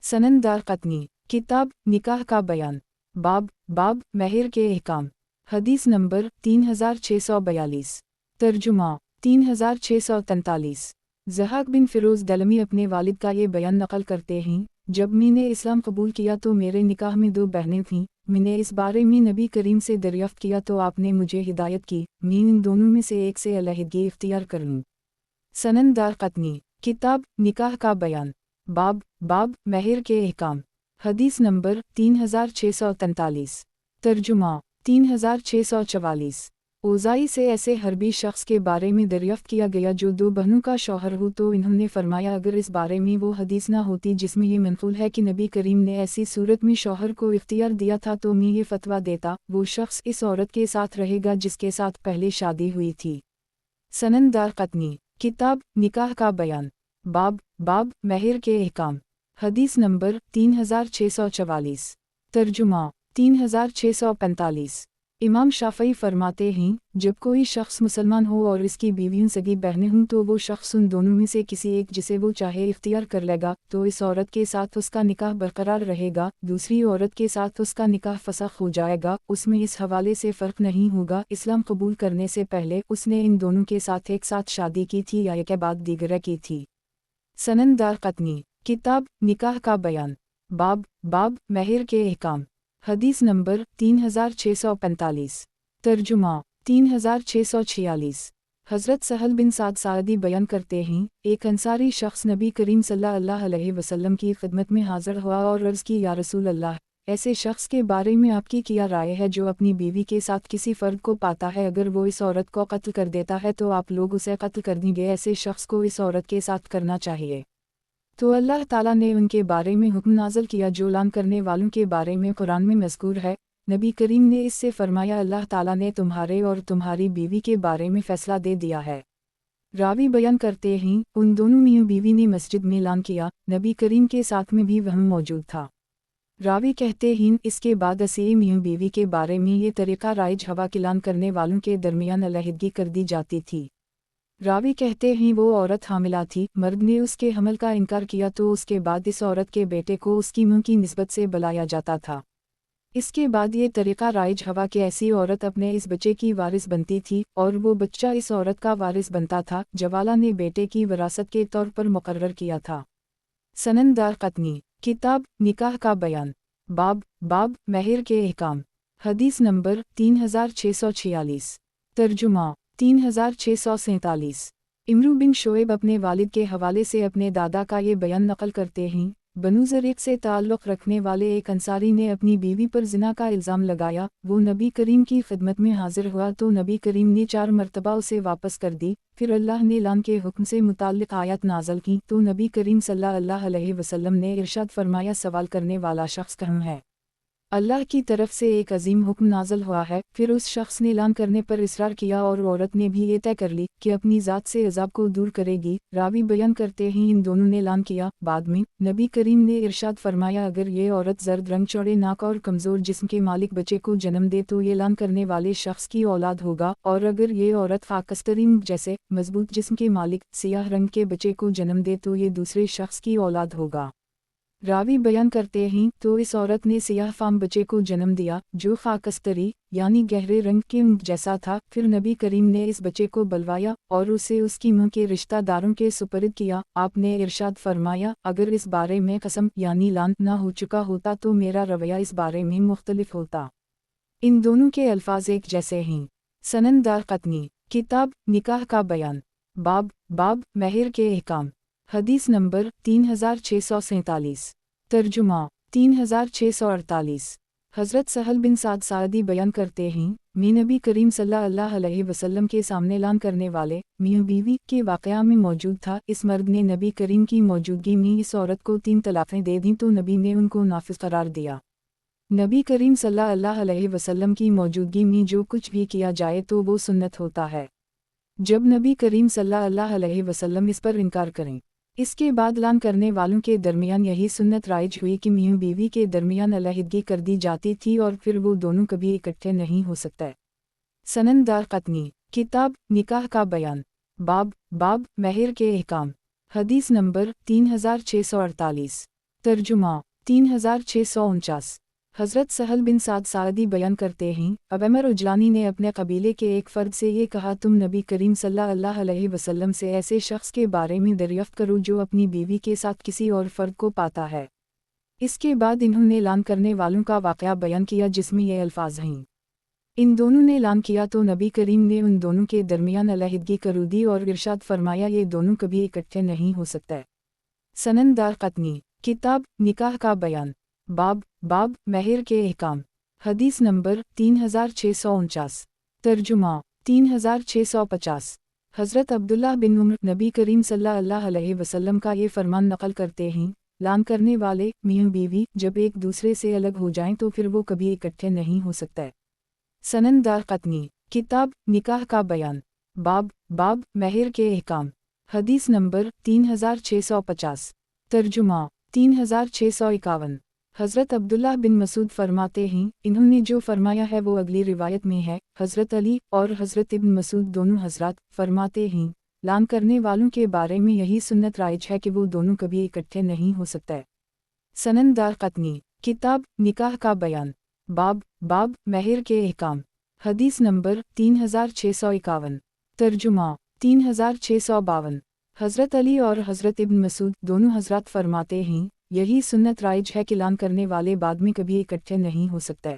सनन दारक़ुतनी किताब निकाह का बयान बाब महर के अहकाम। हदीस नंबर 3642। तर्जुमा 3643। ज़हाक बिन फ़िरोज़ दलमी अपने वालिद का ये बयान नक़ल करते हैं, जब मैंने इस्लाम कबूल किया तो मेरे निकाह में 2 बहनें थीं। मैंने इस बारे में नबी करीम से दरियाफ़्त किया तो आपने मुझे हिदायत की मैं इन दोनों में से एक से अलहदगी इख्तियार कर लूँ। सनन दारक़ुतनी किताब निकाह का बयान बाब महर के अहकाम। हदीस नंबर 3643। तर्जुमा 3644। ओज़ाई से ऐसे हरबी शख्स के बारे में दरियाफ़्त किया गया जो 2 बहनों का शौहर हो, तो इन्होंने फरमाया अगर इस बारे में वो हदीस ना होती जिसमें ये मनक़ूल है कि नबी करीम ने ऐसी सूरत में शौहर को इख्तियार दिया था तो मैं ये फ़तवा देता वो शख्स इस औरत के साथ रहेगा जिसके साथ पहले शादी हुई थी। सनन दारक़ुतनी किताब निकाह का बयान बाब महर के अहकाम। हदीस नंबर 3644। तर्जुमा 3645। इमाम शाफ़ई फरमाते हैं, जब कोई शख्स मुसलमान हो और इसकी बीवियाँ सगी बहनें हों तो वो शख्स उन दोनों में से किसी एक जिसे वो चाहे इख्तियार कर लेगा, तो इस औरत के साथ उसका निकाह बरकरार रहेगा, दूसरी औरत के साथ उसका निकाह फसख हो जाएगा। उसमें इस हवाले से फ़र्क नहीं होगा इस्लाम कबूल करने से पहले उसने इन दोनों के साथ एक साथ शादी की थी या एक बाद दीगरे की थी। सनन दारक़ुतनी, किताब निकाह का बयान, बाब महर के अहकाम, हदीस नंबर 3645, तर्जुमा 3646। हज़रत सहल बिन साद सादी बयान करते हैं, एक अंसारी शख्स नबी करीम सल्लल्लाहु अलैहि वसल्लम की खिदमत में हाज़िर हुआ और अर्ज़ की, या रसूल अल्लाह, ऐसे शख्स के बारे में आपकी क्या राय है जो अपनी बीवी के साथ किसी फ़र्द को पाता है, अगर वो इस औरत को कत्ल कर देता है तो आप लोग उसे कत्ल कर देंगे, ऐसे शख्स को इस औरत के साथ करना चाहिए। तो अल्लाह ताला ने उनके बारे में हुक्म नाज़िल किया जो लान करने वालों के बारे में कुरान में मज़कूर है। नबी करीम ने इससे फरमाया, अल्लाह ताला ने तुम्हारे और तुम्हारी बीवी के बारे में फ़ैसला दे दिया है। रावी बयान करते हैं, उन दोनों मियाँ बीवी ने मस्जिद में लान किया, नबी करीम के साथ में भी वह मौजूद था। रावी कहते हैं, इसके बाद असी मियाँ बीवी के बारे में ये तरीक़ा राइज हवा के लान करने वालों के दरमियान अलहदगी कर दी जाती थी। रावी कहते हैं, वो औरत हामिला थी, मर्द ने उसके हमल का इनकार किया तो उसके बाद इस औरत के बेटे को उसकी मुँह की निस्बत से बुलाया जाता था। इसके बाद ये तरीक़ा राइज हवा कि ऐसी औरत अपने इस बच्चे की वारिस बनती थी और वो बच्चा इस औरत का वारिस बनता था। जवाला ने बेटे की विरासत के तौर पर मुकर्रर किया था। सनन दारक़ुतनी, किताब निकाह का बयान, बाब महर के अहकाम, हदीस नंबर 3646, तर्जुमा 3647। इमरू बिन शोएब अपने वालिद के हवाले से अपने दादा का ये बयान नकल करते हैं, बनु ज़रीक़ से ताल्लुक़ रखने वाले एक अंसारी ने अपनी बीवी पर ज़िना का इल्ज़ाम लगाया। वो नबी करीम की खिदमत में हाज़िर हुआ तो नबी करीम ने 4 मरतबा उसे वापस कर दी। फिर अल्लाह ने लान के हुक्म से मुताल्लिक़ आयत नाज़िल की तो नबी करीम सल्लल्लाहु अलैहि वसल्लम ने इरशाद फरमाया, सवाल करने वाला शख्स कहाँ है? अल्लाह की तरफ से एक अजीम हुक्म नाज़िल हुआ है। फिर उस शख्स ने लान करने पर इसरार किया और औरत ने भी ये तय कर ली कि अपनी ज़ात से अज़ाब को दूर करेगी। रावी बयान करते हैं, इन दोनों ने लान किया। बाद में नबी करीम ने इरशाद फरमाया, अगर ये औरत जर्द रंग, चौड़े नाक और कमज़ोर जिस्म के मालिक बच्चे को जन्म दे तो ये लान करने वाले शख्स की औलाद होगा, और अगर ये औरत खाकस्तरीन जैसे मजबूत जिस्म के मालिक सियाह रंग के बच्चे को जन्म दे तो ये दूसरे शख्स की औलाद होगा। रावी बयान करते हैं, तो इस औरत ने सियाह फाम बच्चे को जन्म दिया जो खाकस्तरी यानी गहरे रंग के ऊँट जैसा था। फिर नबी करीम ने इस बच्चे को बलवाया और उसे उसकी मां के रिश्तेदारों के सुपुर्द किया। आपने इरशाद फरमाया, अगर इस बारे में कसम यानी लान ना हो चुका होता तो मेरा रवैया इस बारे में मुख्तलिफ होता। इन दोनों के अल्फाज एक जैसे हैं। सनन दारक़ुतनी, किताब निकाह का बयान, बाब महर के अहकाम, हदीस नंबर 3647, तर्जुमा 3648। हज़रत सहल बिन साद सादी बयान करते हैं, मैं नबी करीम सल्लल्लाहु अलैहि वसल्लम के सामने लान करने वाले मियाँ बीवी के वाक़या में मौजूद था। इस मर्द ने नबी करीम की मौजूदगी में इस औरत को 3 तलाक़ें दे दीं तो नबी ने उनको नाफिज़ करार दिया। नबी करीम सल्लल्लाहु अलैहि वसल्लम की मौजूदगी में जो कुछ भी किया जाए तो वो सुन्नत होता है। जब नबी करीम सल्लल्लाहु अलैहि वसल्लम इस पर इनकार करें, इसके बाद लान करने वालों के दरमियान यही सुन्नत राइज हुई कि मियाँ बीवी के दरमियान अलहदगी कर दी जाती थी और फिर वो दोनों कभी इकट्ठे नहीं हो सकते। सनन दारक़ुतनी, किताब निकाह का बयान, बाब महर के अहकाम, हदीस नंबर 3648, तर्जुमा 3649। हज़रत सहल बिन साद सादी बयान करते हैं, अबमर उजलानी ने अपने कबीले के एक फ़र्द से ये कहा, तुम नबी करीम सल्लल्लाहु अलैहि वसल्लम से ऐसे शख्स के बारे में दरियाफ़्त करो जो अपनी बीवी के साथ किसी और फ़र्द को पाता है। इसके बाद इन्होंने लान करने वालों का वाक़या बयान किया जिसमें ये अल्फाज हैं, इन दोनों ने लान किया तो नबी करीम ने उन दोनों के दरमियान अलहदगी कर दी और इरशाद फरमाया, ये दोनों कभी इकट्ठे नहीं हो सकते। सनन दारक़ुतनी, किताब निकाह का बयान, बाब महर के अहकाम, हदीस नंबर 3649, तर्जुमा 3650। हज़रत अब्दुल्लाह बिन उमर नबी करीम सल्लल्लाहु अलैहि वसल्लम का ये फरमान नकल करते हैं, लान करने वाले मियाँ बीवी जब एक दूसरे से अलग हो जाएं तो फिर वो कभी इकट्ठे नहीं हो सकते। सनन दारक़ुतनी, किताब निकाह का बयान, बाब महर के अहकाम, हदीस नंबर 3650, तर्जुमा 3651। حضرت عبداللہ بن مسعود فرماتے ہیں انہوں نے جو فرمایا ہے وہ اگلی روایت میں ہے۔ حضرت علی اور حضرت ابن مسعود دونوں حضرات فرماتے ہیں اعلان کرنے والوں کے بارے میں یہی سنت رائج ہے کہ وہ دونوں کبھی اکٹھے نہیں ہو سکتے۔ سنن دارقطنی کتاب نکاح کا بیان باب مہر کے احکام حدیث نمبر 3651 ترجمہ 3652 حضرت علی اور حضرت ابن مسعود دونوں حضرات فرماتے ہیں یہی سنت رائج ہے کہ اعلان کرنے والے بعد میں کبھی اکٹھے نہیں ہو سکتے۔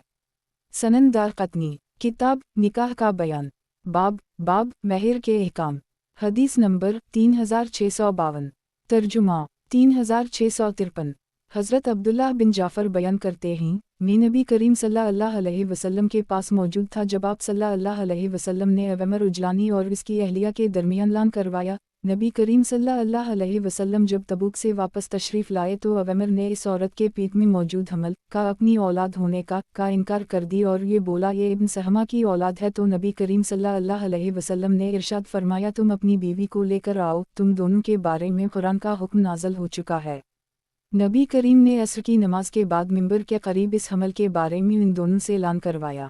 سنن دارقطنی کتاب نکاح کا بیان باب مہر کے احکام حدیث نمبر 3652 ترجمہ 3653 حضرت عبداللہ بن جعفر بیان کرتے ہیں میں نبی کریم صلی اللہ علیہ وسلم کے پاس موجود تھا جب آپ صلی اللہ علیہ وسلم نے عمر اجلانی اور اس کی اہلیہ کے درمیان اعلان کروایا۔ نبی کریم صلی اللہ علیہ وسلم جب تبوک سے واپس تشریف لائے تو عمر نے اس عورت کے پیٹ میں موجود حمل کا اپنی اولاد ہونے کا انکار کر دی اور یہ بولا یہ ابن سہمہ کی اولاد ہے، تو نبی کریم صلی اللہ علیہ وسلم نے ارشاد فرمایا تم اپنی بیوی کو لے کر آؤ، تم دونوں کے بارے میں قرآن کا حکم نازل ہو چکا ہے۔ نبی کریم نے عصر کی نماز کے بعد منبر کے قریب اس حمل کے بارے میں ان دونوں سے اعلان کروایا۔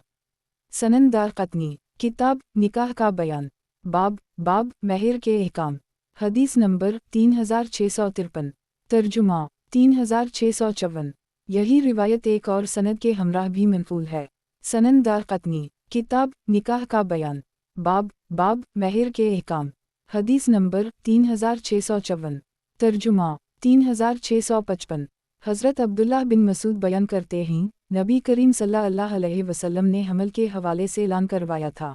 سنن دارقطنی کتاب نکاح کا بیان باب مہر کے احکام حدیث نمبر 3653 ترجمہ 3654 یہی روایت ایک اور سند کے ہمراہ بھی منقول ہے۔ سنن دارقطنی کتاب نکاح کا بیان باب مہر کے احکام حدیث نمبر 3654 ترجمہ 3655 حضرت عبداللہ بن مسعود بیان کرتے ہیں نبی کریم صلی اللہ علیہ وسلم نے حمل کے حوالے سے اعلان کروایا تھا۔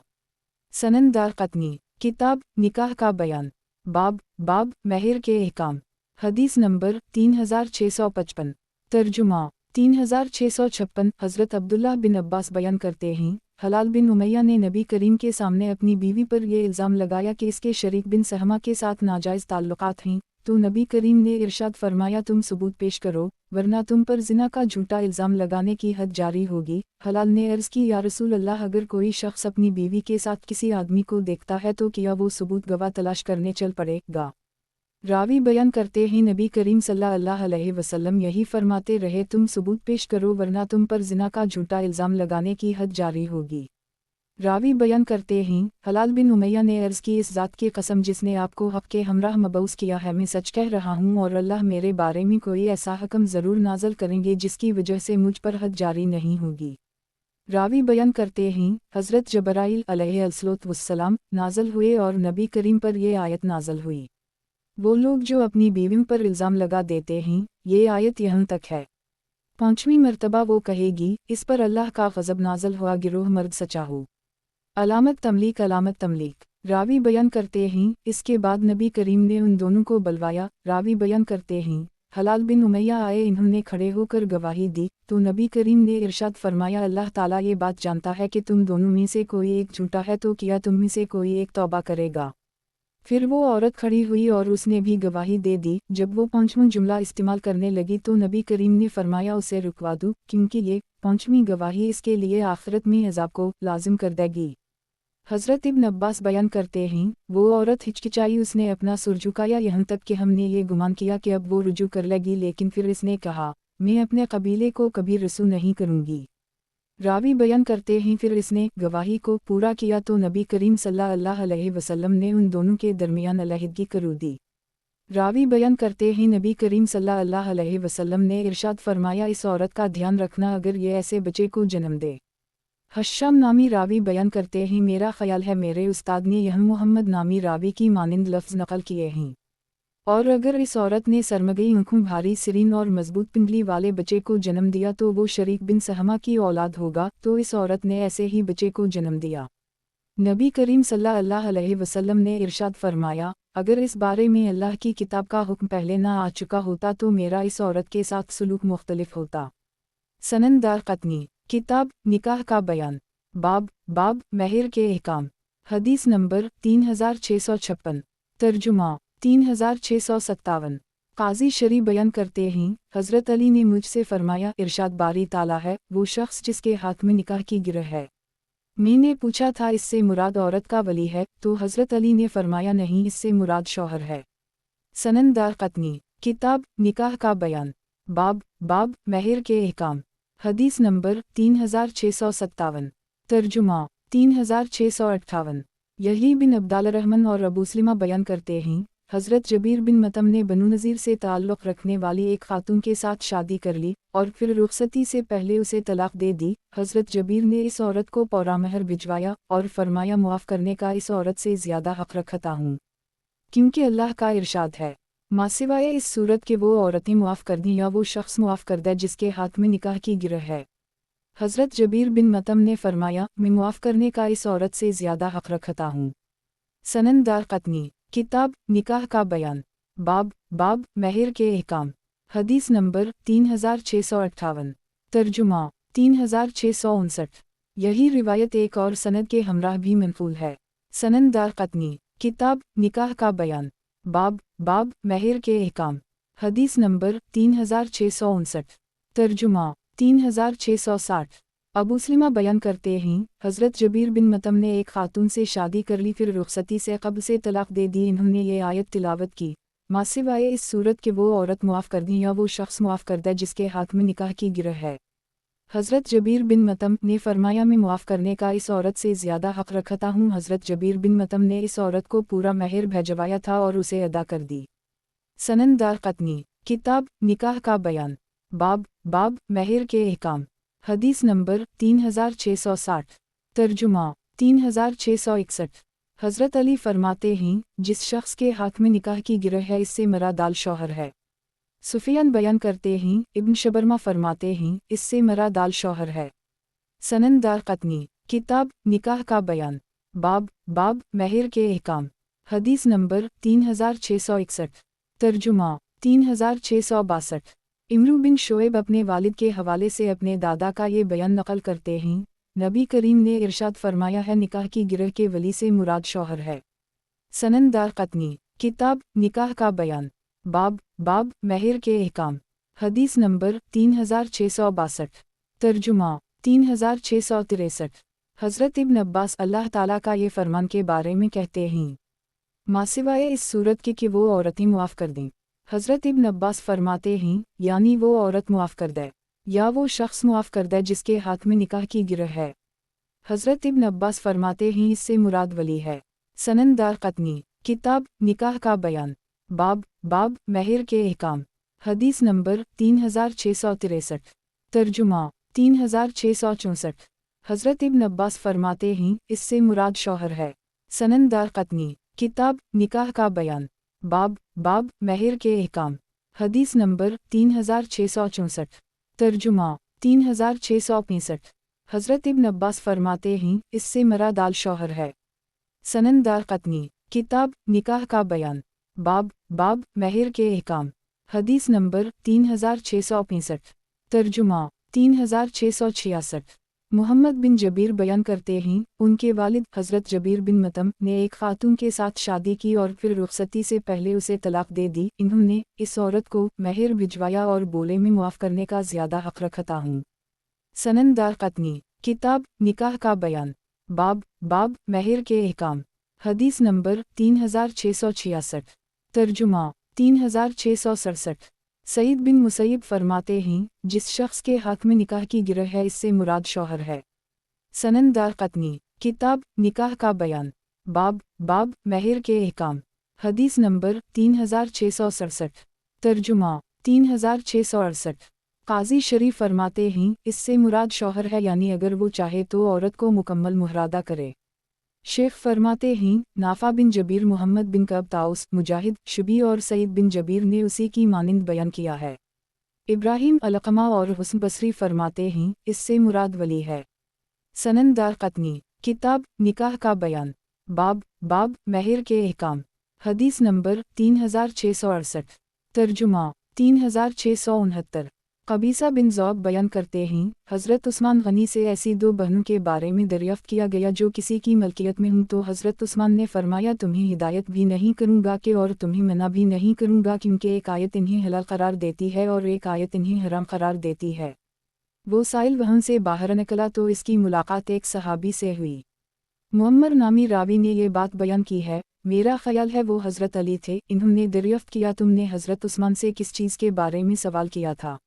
سنن دارقطنی کتاب نکاح کا بیان باب مہر کے احکام حدیث نمبر 3655 ترجمہ 3656 حضرت عبداللہ بن عباس بیان کرتے ہیں حلال بن امیہ نے نبی کریم کے سامنے اپنی بیوی پر یہ الزام لگایا کہ اس کے شریک بن سہمہ کے ساتھ ناجائز تعلقات ہیں، تو نبی کریم نے ارشاد فرمایا تم ثبوت پیش کرو ورنہ تم پر زنا کا جھوٹا الزام لگانے کی حد جاری ہوگی۔ حلال نے عرض کی یا رسول اللہ اگر کوئی شخص اپنی بیوی کے ساتھ کسی آدمی کو دیکھتا ہے تو کیا وہ ثبوت گواہ تلاش کرنے چل پڑے گا؟ راوی بیان کرتے ہیں نبی کریم صلی اللہ علیہ وسلم یہی فرماتے رہے تم ثبوت پیش کرو ورنہ تم پر زنا کا جھوٹا الزام لگانے کی حد جاری ہوگی۔ راوی بیان کرتے ہیں حلال بن امیہ نے عرض کی اس ذات کی قسم جس نے آپ کو حق کے ہمراہ مبعوث کیا ہے میں سچ کہہ رہا ہوں اور اللہ میرے بارے میں کوئی ایسا حکم ضرور نازل کریں گے جس کی وجہ سے مجھ پر حد جاری نہیں ہوگی۔ راوی بیان کرتے ہیں حضرت جبرائیل علیہ السلام نازل ہوئے اور نبی کریم پر یہ آیت نازل ہوئی۔ وہ لوگ جو اپنی بیویوں پر الزام لگا دیتے ہیں، یہ آیت یہاں تک ہے۔ 5ویں مرتبہ وہ کہے گی اس پر اللہ کا غضب نازل ہوا گروہ مرد سچا ہو۔ علامت تملیک راوی بیان کرتے ہیں اس کے بعد نبی کریم نے ان دونوں کو بلوایا۔ راوی بیان کرتے ہیں حلال بن امیہ آئے، انہوں نے کھڑے ہو کر گواہی دی تو نبی کریم نے ارشاد فرمایا اللہ تعالیٰ یہ بات جانتا ہے کہ تم دونوں میں سے کوئی ایک جھوٹا ہے، تو کیا تم میں سے کوئی ایک توبہ کرے گا؟ پھر وہ عورت کھڑی ہوئی اور اس نے بھی گواہی دے دی۔ جب وہ 5واں جملہ استعمال کرنے لگی تو نبی کریم نے فرمایا اسے رکوا دو، کیونکہ یہ 5ویں گواہی اس کے لیے آخرت میں عذاب کو لازم کر دے گی۔ حضرت ابن عباس بیان کرتے ہیں وہ عورت ہچکچائی، اس نے اپنا سر جھکایا یہاں تک کہ ہم نے یہ گمان کیا کہ اب وہ رجوع کر لے گی، لیکن پھر اس نے کہا میں اپنے قبیلے کو کبھی رسو نہیں کروں گی۔ راوی بیان کرتے ہیں پھر اس نے گواہی کو پورا کیا تو نبی کریم صلی اللہ علیہ وسلم نے ان دونوں کے درمیان علیحدگی کرو دی۔ راوی بیان کرتے ہیں نبی کریم صلی اللہ علیہ وسلم نے ارشاد فرمایا اس عورت کا دھیان رکھنا اگر یہ ایسے بچے کو جنم دے۔ حشام نامی راوی بیان کرتے ہیں میرا خیال ہے میرے استاد نے یہاں محمد نامی راوی کی مانند لفظ نقل کیے ہیں، اور اگر اس عورت نے سرمگئی آنکھوں بھاری سرین اور مضبوط پنڈلی والے بچے کو جنم دیا تو وہ شریک بن سہمہ کی اولاد ہوگا، تو اس عورت نے ایسے ہی بچے کو جنم دیا۔ نبی کریم صلی اللہ علیہ وسلم نے ارشاد فرمایا اگر اس بارے میں اللہ کی کتاب کا حکم پہلے نہ آ چکا ہوتا تو میرا اس عورت کے ساتھ سلوک مختلف ہوتا۔ سنن دارقطنی کتاب نکاح کا بیان باب مہر کے احکام حدیث نمبر 3656 ترجمہ 3657 قاضی شریع بیان کرتے ہیں حضرت علی نے مجھ سے فرمایا ارشاد باری تعالیٰ ہے وہ شخص جس کے ہاتھ میں نکاح کی گرہ ہے۔ میں نے پوچھا تھا اس سے مراد عورت کا ولی ہے، تو حضرت علی نے فرمایا نہیں، اس سے مراد شوہر ہے۔ سنن دارقطنی کتاب نکاح کا بیان बाब महर के अहकाम। हदीस नंबर 3657। तर्जुमा 3658। यही बिन अब्दालरहमान और अबू सलीमा बयान करते हैं, हज़रत जबीर बिन मतम ने बनु नज़ीर से ताल्लुक़ रखने वाली एक खातून के साथ शादी कर ली और फिर रुखसती से पहले उसे तलाक दे दी। हज़रत जबीर ने इस औरत को पौरामहर भिजवाया और फरमाया, मुआफ़ करने का इस औरत से ज़्यादा हक़ रखता हूँ, क्योंकि अल्लाह का इरशाद है, माँ सिवाय इस सूरत के वो औरतें मुआफ़ कर दी या वो शख्स मुआफ़ कर दे जिसके हाथ में निकाह की गिरह है। हज़रत जबीर बिन मतम ने फरमाया, मैं मुआफ़ करने का इस औरत से ज़्यादा हक़ रखता हूँ। सनन दारक़ुतनी। किताब निकाह का बयान। बाब महर के अहकाम। हदीस नंबर 3658। तर्जुमा 3659। यही रिवायत एक और सनद के हमराह भी मनक़ूल है। सनन दारक़ुतनी। किताब निकाह का बयान। बाब महर के अहकाम। हदीस नंबर 3659। तर्जुमा 3660। अबू सलीमा बयान करते हैं, हज़रत जबीर बिन मतम ने एक खातून से शादी कर ली, फिर रुखसती से क़ब्ल से तलाक दे दी। इन्होंने ये आयत तिलावत की, माँ सिवाय इस सूरत के वो औरत मुआफ़ कर दी या वो शख्स मुआफ़ कर दे जिसके हाथ में निकाह की गिरह है। हज़रत जबीर बिन मतम ने फरमाया, मैं मुआफ़ करने का इस औरत से ज़्यादा हक़ रखता हूँ। हज़रत जबीर बिन मतम ने इस औरत को पूरा महर भिजवाया था और उसे अदा कर दी। सनन दारक़ुतनी। किताब निकाह का बयान। बाब महर के अहकाम। हदीस नंबर 3660। तर्जुमा 3661। हज़रत अली फरमाते हैं, जिस शख्स के हाथ में निकाह की गिरह है इससे मराद आल शौहर है। सुफियान बयान करते हैं, इब्न शबरमा फरमाते हैं, इससे मराद आल शौहर है। सनन दारक़ुतनी। किताब निकाह का बयान। बाब महर के अहकाम। हदीस नंबर 3661। तर्जुमा 3662। इमरू बिन शोएब अपने वालिद के हवाले से अपने दादा का ये बयान नक़ल करते हैं, नबी करीम ने इरशाद फरमाया है, निकाह की गिरह के वली से मुराद शौहर है। सनन दारक़ुतनी। किताब निकाह का बयान। बाब महर के अहकाम। हदीस नंबर 3662। तर्जुमा 3663। हज़रत इब्न अब्बास अल्लाह ताला का ये फरमान के बारे में कहते हैं, माँ सिवाय इस सूरत के कि वो औरतें मुआफ़ कर दें। हज़रत इब्न अब्बास फरमाते हैं, यानी वो औरत मुआफ़ कर दे या वो शख्स मुआफ़ कर दे जिसके हाथ में निकाह की गिरह है। हज़रत इब्न अब्बास फरमाते हैं, इससे मुराद वली है। सनन दारक़ुतनी। किताब निकाह का बयान। बाब महर के अहकाम। हदीस नंबर 3663। तर्जुमा 3664। हज़रत इब्न अब्बास फरमाते हैं, इससे मुराद शौहर है। सनन दारक़ुतनी। किताब निकाह का बयान। बाब महर के अहकाम। हदीस नंबर 3664। तर्जुमा 3665। हज़रत इब्न अब्बास फरमाते हैं, इससे मराद आल शौहर है। सनन दारक़ुतनी। किताब निकाह का बयान। बाब महर के अहकाम। हदीस नंबर 3665। तर्जुमा 3666। मोहम्मद बिन जबीर बयान करते हैं, उनके वालिद हज़रत जबीर बिन मतम ने एक खातून के साथ शादी की और फिर रुखसती से पहले उसे तलाक दे दी। इन्होंने इस औरत को महर भिजवाया और बोले, मैं मुआफ़ करने का ज़्यादा हक़ रखता हूँ। सनन दारक़ुतनी। किताब निकाह का बयान। बाब महर के अहकाम। हदीस नंबर 3666। तर्जुमा 3667। सईद बिन मुसैयब फरमाते हैं, जिस शख्स के हाथ में निकाह की गिरह है इससे मुराद शौहर है। सनन दारक़ुतनी। किताब निकाह का बयान। बाब महर के अहकाम। हदीस नंबर 3667। तर्जुमा 3668। काजी शरीफ फरमाते हैं, इससे मुराद शौहर है, यानी अगर वो चाहे तो औरत को मुकम्मल मुहरादा करे। शेख फरमाते हैं, नाफा बिन जबीर, मोहम्मद बिन कब, ताउस, मुजाहिद, शुबी और सईद बिन जबीर ने उसी की मानिंद बयान किया है। इब्राहिम अलक़मा और हुस्न बसरी फरमाते हैं, इससे मुराद वली है। सनन दारक़ुतनी। किताब निकाह का बयान। बाब महर के अहकाम। हदीस नंबर 3668। तर्जुमा 3669। कबीसा बिन ज़ौब बयान करते हैं, हज़रत उस्मान गनी से ऐसी दो बहनों के बारे में दरियाफ़्त किया गया जो किसी की मलकियत में हूँ, तो हज़रत उस्मान ने फरमाया, तुम्हें हिदायत भी नहीं करूँगा कि और तुम्हें मना भी नहीं करूँगा, क्योंकि एक आयत इन्हें हलाल करार देती है और एक आयत इन्हें हराम करार देती है। वो साइल वहाँ से बाहर निकला तो इसकी मुलाकात एक सहाबी से हुई। मुअम्मर नामी रावी ने ये बात बयान की है, मेरा ख्याल है वो हज़रत अली थे। इन्होंने दरियाफ्त किया, तुमने हज़रत उस्मान से किस चीज़ के बारे में सवाल किया था?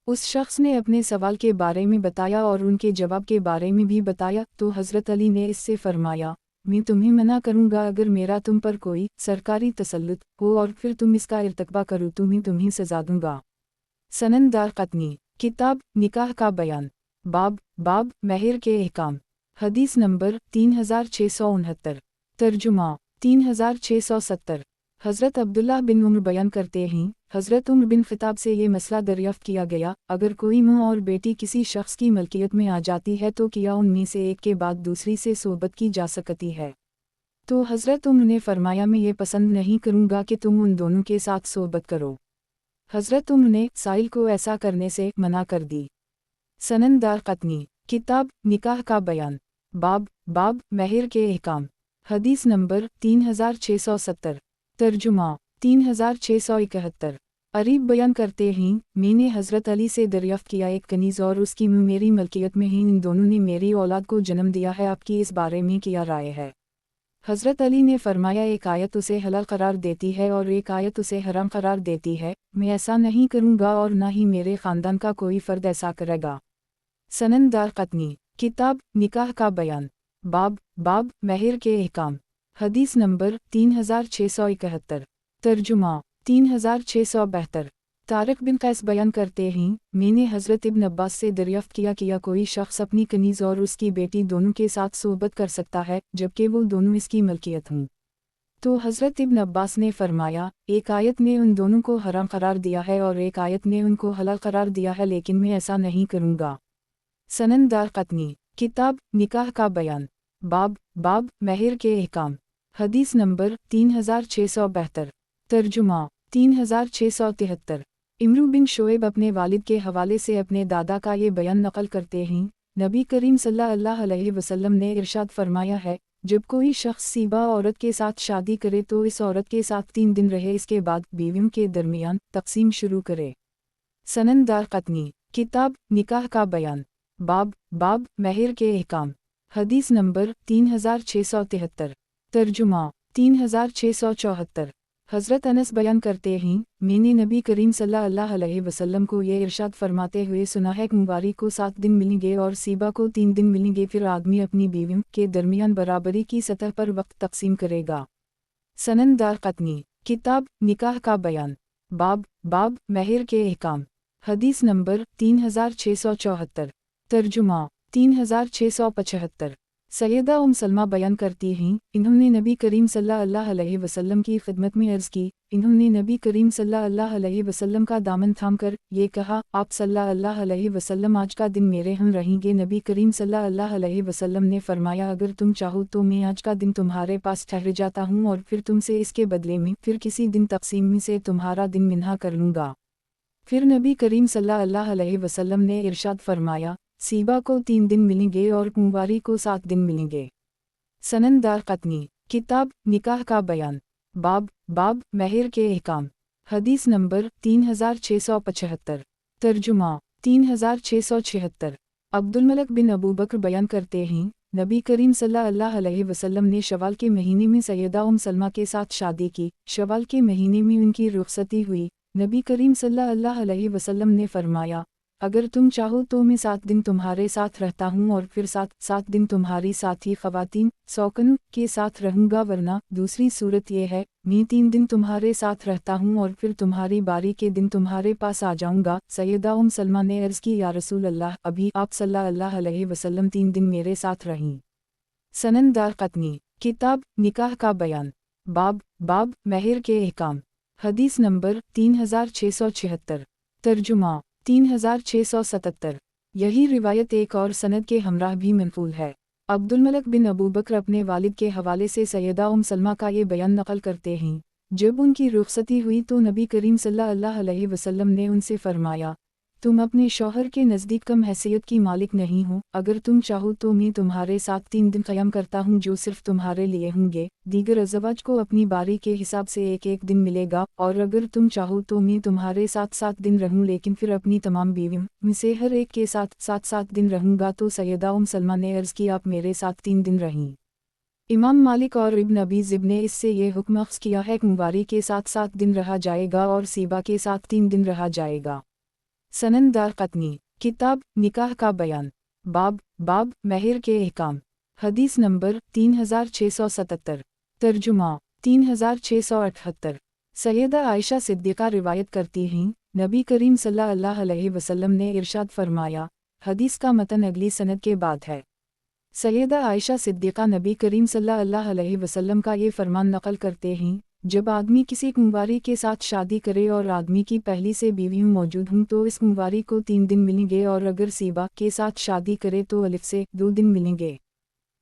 उस शख्स ने अपने सवाल के बारे में बताया और उनके जवाब के बारे में भी बताया। तो हज़रत अली ने इससे फरमाया, मैं तुम्हें मना करूँगा अगर मेरा तुम पर कोई सरकारी तसल्लुत हो और फिर तुम इसका इर्तकबा करो तो मैं तुम्हें सज़ा दूँगा। सनन दारक़ुतनी, किताब निकाह का बयान, बाब महर के अहकाम। हदीस नंबर 3669। तर्जुमा 3670। हज़रत अब्दुल्लाह बिन उम्र बयान करते हैं, हज़रत उम्र बिन ख़िताब से ये मसला दरियाफ़्त किया गया, अगर कोई माँ और बेटी किसी शख्स की मलकियत में आ जाती है तो क्या उनमें से एक के बाद दूसरी से सोबत की जा सकती है? तो हज़रत उम्र ने फरमाया, मैं ये पसंद नहीं करूँगा कि तुम उन दोनों के साथ सोबत करो। हज़रत उम्र ने साइल को ऐसा करने से मना कर दी। सनन दारक़ुतनी, किताब निकाह का बयान, बाब महर के अहकाम। हदीस नंबर 3670। तर्जुमा 3671। अरीब बयान करते हैं, मैंने हज़रत अली से दरियाफ़्त किया, एक कनीज़ और उसकी मुँह मेरी मलकियत में है, इन दोनों ने मेरी औलाद को जन्म दिया है, आपकी इस बारे में क्या राय है? हज़रत अली ने फरमाया, एक आयत उसे हलाल करार देती है और एक आयत उसे हराम करार देती है, मैं ऐसा नहीं करूँगा और ना ही मेरे ख़ानदान का कोई फ़र्द ऐसा करेगा। सनन दारक़ुतनी, किताब निकाह का बयान, बाब महर के अहकाम। हदीस नंबर 3671। तर्जुमा 3672। तारिक बिन कैस बयान करते हैं, मैंने हज़रत इब्न अब्बास से दरियाफ़्त किया कोई शख्स अपनी कनीज़ और उसकी बेटी दोनों के साथ सोबत कर सकता है जबकि वो दोनों इसकी मलकियत हों? तो हज़रत इब्न अब्बास ने फरमाया, एक आयत ने उन दोनों को हराम करार दिया है और एक आयत ने उनको हलाल करार दिया है, लेकिन मैं ऐसा नहीं करूँगा। सनन दारक़ुतनी, किताब निकाह का बयान, बाब महर के अहकाम। हदीस नंबर 3672। तर्जुमा 3673। इमरू बिन शोएब अपने वालिद के हवाले से अपने दादा का ये बयान नकल करते हैं, नबी करीम सल्लल्लाहु अलैहि वसल्लम ने इरशाद फरमाया है, जब कोई शख्स सीबा औरत के साथ शादी करे तो इस औरत के साथ 3 दिन रहे, इसके बाद बीवियों के दरमियान तकसीम शुरू करे। सनन दारक़ुतनी, किताब निकाह का बयान, बाब महर के अहकाम। हदीस नंबर 3673। तर्जुमा 3674। हज़रत अनस बयान करते हैं, मैंने नबी करीम सल्लल्लाहु अलैहि वसल्लम को ये इरशाद फरमाते हुए सुना है, मुबारक को 7 दिन मिलेंगे और सीबा को 3 दिन मिलेंगे, फिर आदमी अपनी बीवियों के दरमियान बराबरी की सतह पर वक्त तकसीम करेगा। सनन दारक़ुतनी, किताब निकाह का बयान, बाब महर के अहकाम। हदीस नंबर 3674। तर्जुमा 3675। सैयदा सलमा बयान करती हैं, इन्होंने नबी करीम सल्लल्लाहु अलैहि वसल्लम की खिदमत में अर्ज़ की, इन्होंने नबी करीम सल्लल्लाहु अलैहि वसल्लम का दामन थामकर ये कहा, आप सल्लल्लाहु अलैहि वसल्लम आज का दिन मेरे हम रहेंगे। नबी करीम सल्लल्लाहु अलैहि वसल्लम ने फरमाया, अगर तुम चाहो तो मैं आज का दिन तुम्हारे पास ठहर जाता हूँ और फिर तुमसे इसके बदले में फिर किसी दिन तकसीम में से तुम्हारा दिन मिन्हा कर लूँगा। फिर नबी करीम सल्लल्लाहु अलैहि वसल्लम ने इरशाद फरमाया, सीबा को 3 दिन मिलेंगे और कुंवारी को 7 दिन मिलेंगे। सनन दारक़ुतनी, किताब निकाह का बयान, बाब महर के अहकाम। हदीस नंबर 3675। तर्जुमा 3676। अब्दुल मलिक बिन अबू बकर बयान करते हैं, नबी करीम सल्लल्लाहु अलैहि वसल्लम ने शवाल के महीने में सैयदा सलमा के साथ शादी की, शवाल के महीने में उनकी रुखसती हुई। नबी करीम सल्लल्लाहु अलैहि वसल्लम ने फरमाया, अगर तुम चाहो तो मैं 7 दिन तुम्हारे साथ रहता हूँ और फिर 7 दिन तुम्हारी साथी ख़वातीन सौकन के साथ रहूँगा, वरना दूसरी सूरत यह है, मैं 3 दिन तुम्हारे साथ रहता हूँ और फिर तुम्हारी बारी के दिन तुम्हारे पास आ जाऊँगा। सैयदा सलमा ने अर्ज़ की, या रसूल अल्लाह, अभी आप सल्लल्लाहु अलैहि वसल्लम 3 दिन मेरे साथ रहीं। सनन दारक़ुतनी, किताब निकाह का बयान, बाब महर के अहकाम। हदीस नंबर 3676। तर्जुमा 3677। यही रिवायत एक और सनद के हमराह भी मनक़ूल है। अब्दुल मलिक बिन अबू बकर अपने वालिद के हवाले से सैयदा सलमा का ये बयान नक़ल करते हैं, जब उनकी रुखसती हुई तो नबी करीम सल्लल्लाहु अलैहि वसल्लम ने उनसे फरमाया, तुम अपने शौहर के नज़दीक कम हैसियत की मालिक नहीं हो, अगर तुम चाहो तो मैं तुम्हारे साथ 3 दिन क़याम करता हूँ जो सिर्फ तुम्हारे लिए होंगे। दीगर अज़वाज को अपनी बारी के हिसाब से एक दिन मिलेगा, और अगर तुम चाहो तो मैं तुम्हारे साथ 7 दिन रहूँ, लेकिन फिर अपनी तमाम बीवियों में से हर एक के साथ 7 दिन रहूँगा। तो सैयदा सलमा ने अर्ज़ की, आप मेरे साथ 3 दिन रहीं। इमाम मालिक और इब्न अबी ज़िब ने इससे ये हुक्म अख्ज़ किया है कि मुबारी के साथ 7 दिन रहा जाएगा और सीबा के साथ 3 दिन रहा जाएगा। सनन दारक़ुतनी, किताब निकाह का बयान, बाब महर के अहकाम। हदीस नंबर 3677। तर्जुमा 3678। सैयदा आयशा सिद्दीक़ा रिवायत करती हैं, नबी करीम सल्लल्लाहु अलैहि वसल्लम ने इरशाद फरमाया। हदीस का मतन अगली सनद के बाद है। सैयदा आयशा सिद्दीक़ा नबी करीम सल्लल्लाहु अलैहि वसल्लम का ये फरमान नकल करते हैं, जब आदमी किसी कुंवारी के साथ शादी करे और आदमी की पहली से बीवी मौजूद हों तो इस कुंवारी को 3 दिन मिलेंगे और अगर सीबा के साथ शादी करे तो अलिफ से 2 दिन मिलेंगे।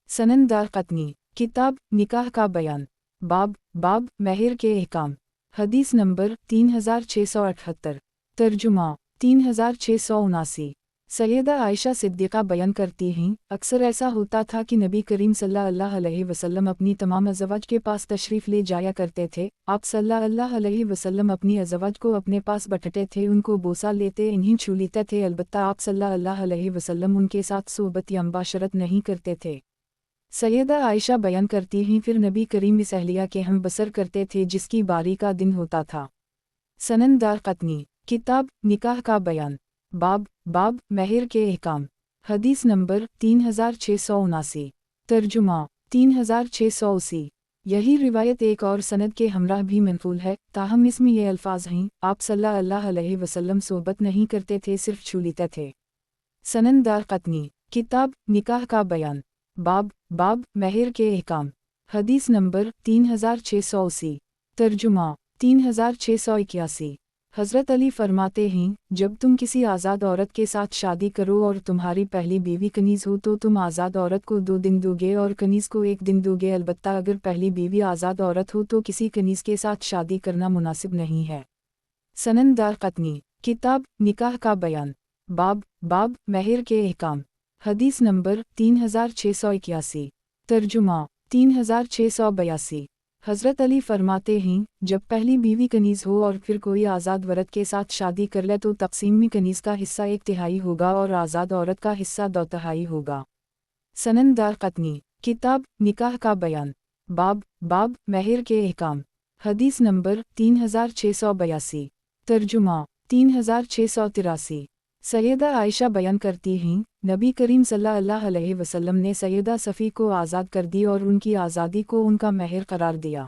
सनन दारक़ुतनी, किताब निकाह का बयान, बाब महर के अहकाम। हदीस नंबर 3678। तर्जुमा 3679। सैयदा आयशा सिद्दीक़ा बयान करती हैं, अक्सर ऐसा होता था कि नबी करीम सल्लल्लाहु अलैहि वसल्लम अपनी तमाम अज़वाज के पास तशरीफ़ ले जाया करते थे। आप सल्लल्लाहु अलैहि वसल्लम अपनी अज़वाज को अपने पास बटते थे, उनको बोसा लेते, इन्हीं छू लेते थे। अलबत्ता आप सल्लल्लाहु अलैहि वसल्लम उनके साथ सोबत या मुबाशरत नहीं करते थे। सैयदा आयशा बयान करती हैं, फिर नबी करीम इस अहलिया के हम बसर करते थे जिसकी बारी का दिन होता था। सनन दारक़ुतनी, किताब निकाह का बयान, बाब महर के अहकाम। हदीस नंबर 3679। तर्जुमा 3680। यही रिवायत एक और सनद के हमराह भी मनक़ूल है, ताहम इसमें ये अल्फाज हैं, आप सल्लल्लाहु अलैहि वसल्लम सोबत नहीं करते थे, सिर्फ छू लेते थे। सनन दारक़ुतनी, किताब निकाह का बयान, बाब महर के अहकाम। हदीस नंबर 3680। तर्जुमा 3681। हज़रत अली फरमाते हैं, जब तुम किसी आज़ाद औरत के साथ शादी करो और तुम्हारी पहली बीवी कनीज़ हो तो तुम आज़ाद औरत को 2 दिन दोगे और कनीज़ को 1 दिन दोगे। अलबत्ता अगर पहली बीवी आज़ाद औरत हो तो किसी कनीज़ के साथ शादी करना मुनासिब नहीं है। सनन दारक़ुतनी, किताब निकाह का बयान, बाब महर के अहकाम। हदीस नंबर 3681। तर्जुमा 3682। हज़रत अली फरमाते हैं, जब पहली बीवी कनीज़ हो और फिर कोई आज़ाद औरत के साथ शादी कर ले तो तक़सीम में कनीज़ का हिस्सा 1/3 होगा और आज़ाद औरत का हिस्सा 2/3 होगा। सनन दारक़ुतनी, किताब निकाह का बयान, बाब महर के अहकाम। हदीस नंबर 3682। तर्जुमा 3683। सैयदा आयशा बयान करती हैं, नबी करीम सल्लल्लाहु अलैहि वसल्लम ने सैयदा सफ़ी को आज़ाद कर दी और उनकी आज़ादी को उनका महर करार दिया।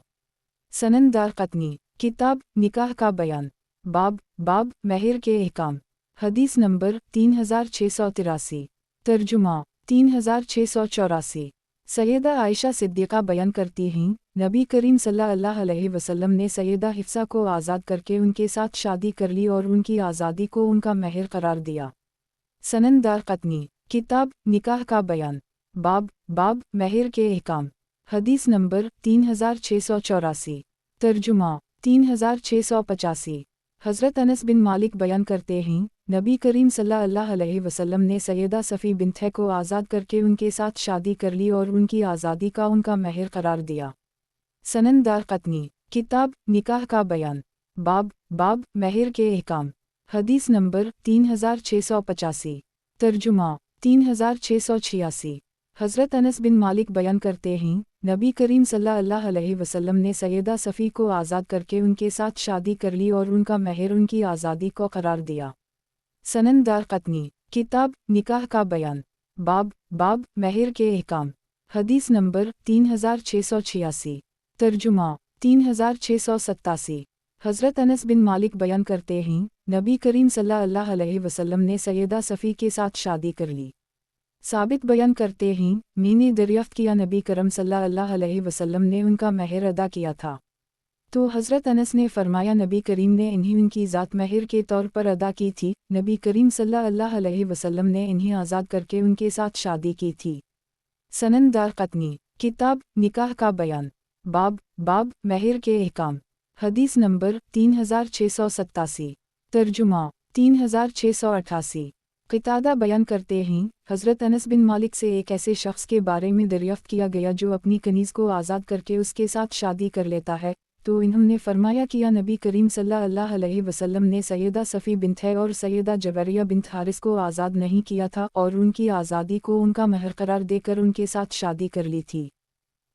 सनन दारक़ुतनी, किताब निकाह का बयान, बाब महर के अहकाम। हदीस नंबर 3683। तर्जुमा 3684। सैयदा आयशा सिद्दीक़ा बयान करती हैं, नबी करीम सल्लल्लाहु अलैहि वसल्लम ने सैयदा हिफ्सा को आज़ाद करके उनके साथ शादी कर ली और उनकी आज़ादी को उनका महर करार दिया। सनन दारक़ुतनी, किताब निकाह का बयान, बाब महर के अहकाम। हदीस नंबर 3684। तर्जुमा 3685। हज़रत अनस बिन मालिक बयान करते हैं, नबी करीम सल्लल्लाहु अलैहि वसल्लम ने सैयदा सफ़ी बिन्त को आज़ाद करके उनके साथ शादी कर ली और उनकी आज़ादी का उनका महर करार दिया। सनन दारक़ुतनी, किताब निकाह का बयान, बाब महर के अहकाम। हदीस नंबर 3685। तर्जुमा 3686। हज़रत अनस बिन मालिक बयान करते हैं, नबी करीम सल्लल्लाहु अलैहि वसल्लम ने सैयदा सफ़ी को आज़ाद करके उनके साथ शादी कर ली और उनका महर उनकी आज़ादी को करार दिया। सनन दारक़ुतनी, किताब निकाह का बयान, बाब महर के अहकाम। हदीस नंबर 3686। तर्जुमा 3687। हज़रत अनस बिन मालिक बयान करते हैं, नबी करीम सल्लल्लाहु अलैहि वसल्लम ने सैयदा सफ़ी के साथ शादी कर ली। साबित बयान करते हैं, मैंने दरियाफ़्त किया नबी करम सल्लल्लाहु अलैहि वसल्लम ने उनका महर अदा किया था। तो हज़रत अनस ने फरमाया, नबी करीम ने इन्हें उनकी ज़ात महर के तौर पर अदा की थी। नबी करीम सल्लल्लाहु अलैहि वसल्लम ने इन्हें आज़ाद करके उनके साथ शादी की थी। सनन दारक़ुतनी, किताब निकाह का बयान, बाब महर के अहकाम। हदीस नंबर 3687। तर्जुमा 3688। क़तादा बयान करते हैं, हज़रत अनस बिन मालिक से एक ऐसे शख्स के बारे में दरियाफ़्त किया गया जो अपनी कनीज़ को आज़ाद करके उसके साथ शादी कर लेता है, तो इन्होंने फरमाया कि या नबी करीम सल्लल्लाहु अलैहि वसल्लम ने सैयदा सफ़ी बिन्त और सैयदा जवेरिया बिन्त हारिस को आज़ाद नहीं किया था और उनकी आज़ादी को उनका महर करार देकर उनके साथ शादी कर ली थी।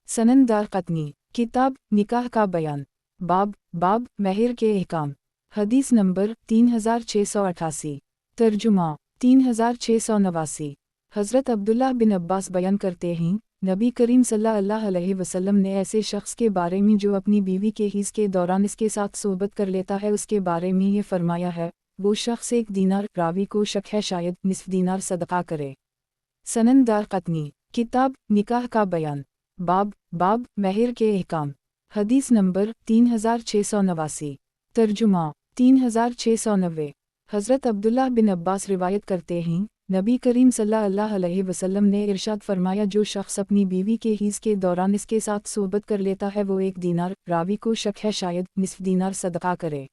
सनन दारक़ुतनी, किताब निकाह का बयान, बाब महर के अहकाम, हदीस नंबर 3688, तर्जुमा 3689। हज़रत अब्दुल्लाह बिन अब्बास बयान करते हैं, नबी करीम सल्लल्लाहु अलैहि वसल्लम ने ऐसे शख्स के बारे में जो अपनी बीवी के हिज़ के दौरान इसके साथ सोबत कर लेता है उसके बारे में ये फरमाया है, वो शख्स 1 दीनार, रावी को शक है शायद निस्फ दीनार सदका करे। सनन दारक़ुतनी, किताब निकाह का बयान, बाब महर के अहकाम, हदीस नंबर 3689, तर्जुमा 3690। हज़रत अब्दुल्लाह बिन अब्बास रिवायत करते हैं, नबी करीम सल्लल्लाहु अलैहि वसल्लम ने इरशाद फरमाया, जो शख्स अपनी बीवी के हिज़ के दौरान इसके साथ सोबत कर लेता है वो 1 दीनार, रावी को शक है शायद निस्फ दीनार सदका करे।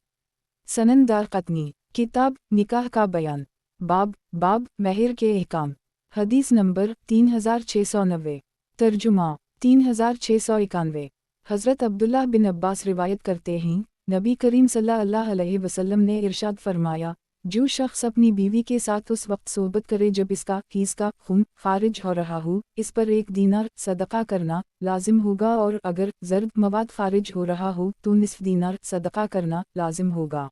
सनन दारक़ुतनी, किताब निकाह का बयान, बाब महर के अहकाम, हदीस नंबर 3690, तर्जुमा 3691। हज़रत अब्दुल्लाह बिन अब्बास रिवायत करते हैं, नबी करीम सल्लल्लाहु अलैहि वसल्लम ने इरशाद फरमाया, जो शख्स अपनी बीवी के साथ उस वक्त सोबत करे जब इसका हिज़ का खून खारिज हो रहा हो, इस पर 1 दीनार सदका करना लाजिम होगा, और अगर ज़र्द मवाद खारिज हो रहा हो तो निस्फ दीनार सदका करना लाजिम होगा।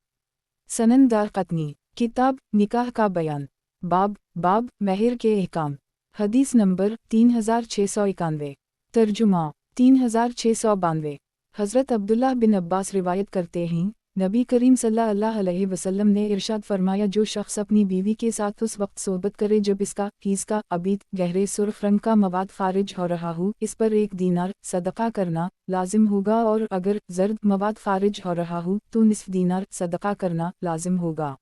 सनन दारक़ुतनी, किताब निकाह का बयान, बाब महर के अहकाम, हदीस नंबर 3691, तर्जुमा 3692। हज़रत अब्दुल्लाह बिन अब्बास रिवायत करते हैं, नबी करीम सल्लल्लाहु अलैहि वसल्लम ने इरशाद फरमाया, जो शख्स अपनी बीवी के साथ उस वक्त सोबत करे जब इसका हिज़ का अबीद गहरे सुर्ख रंग का मवाद खारिज हो रहा हो, इस पर 1 दीनार सदका करना लाजिम होगा, और अगर ज़र्द मवाद खारिज हो रहा हो तो निस्फ दीनार सदका करना लाजिम होगा।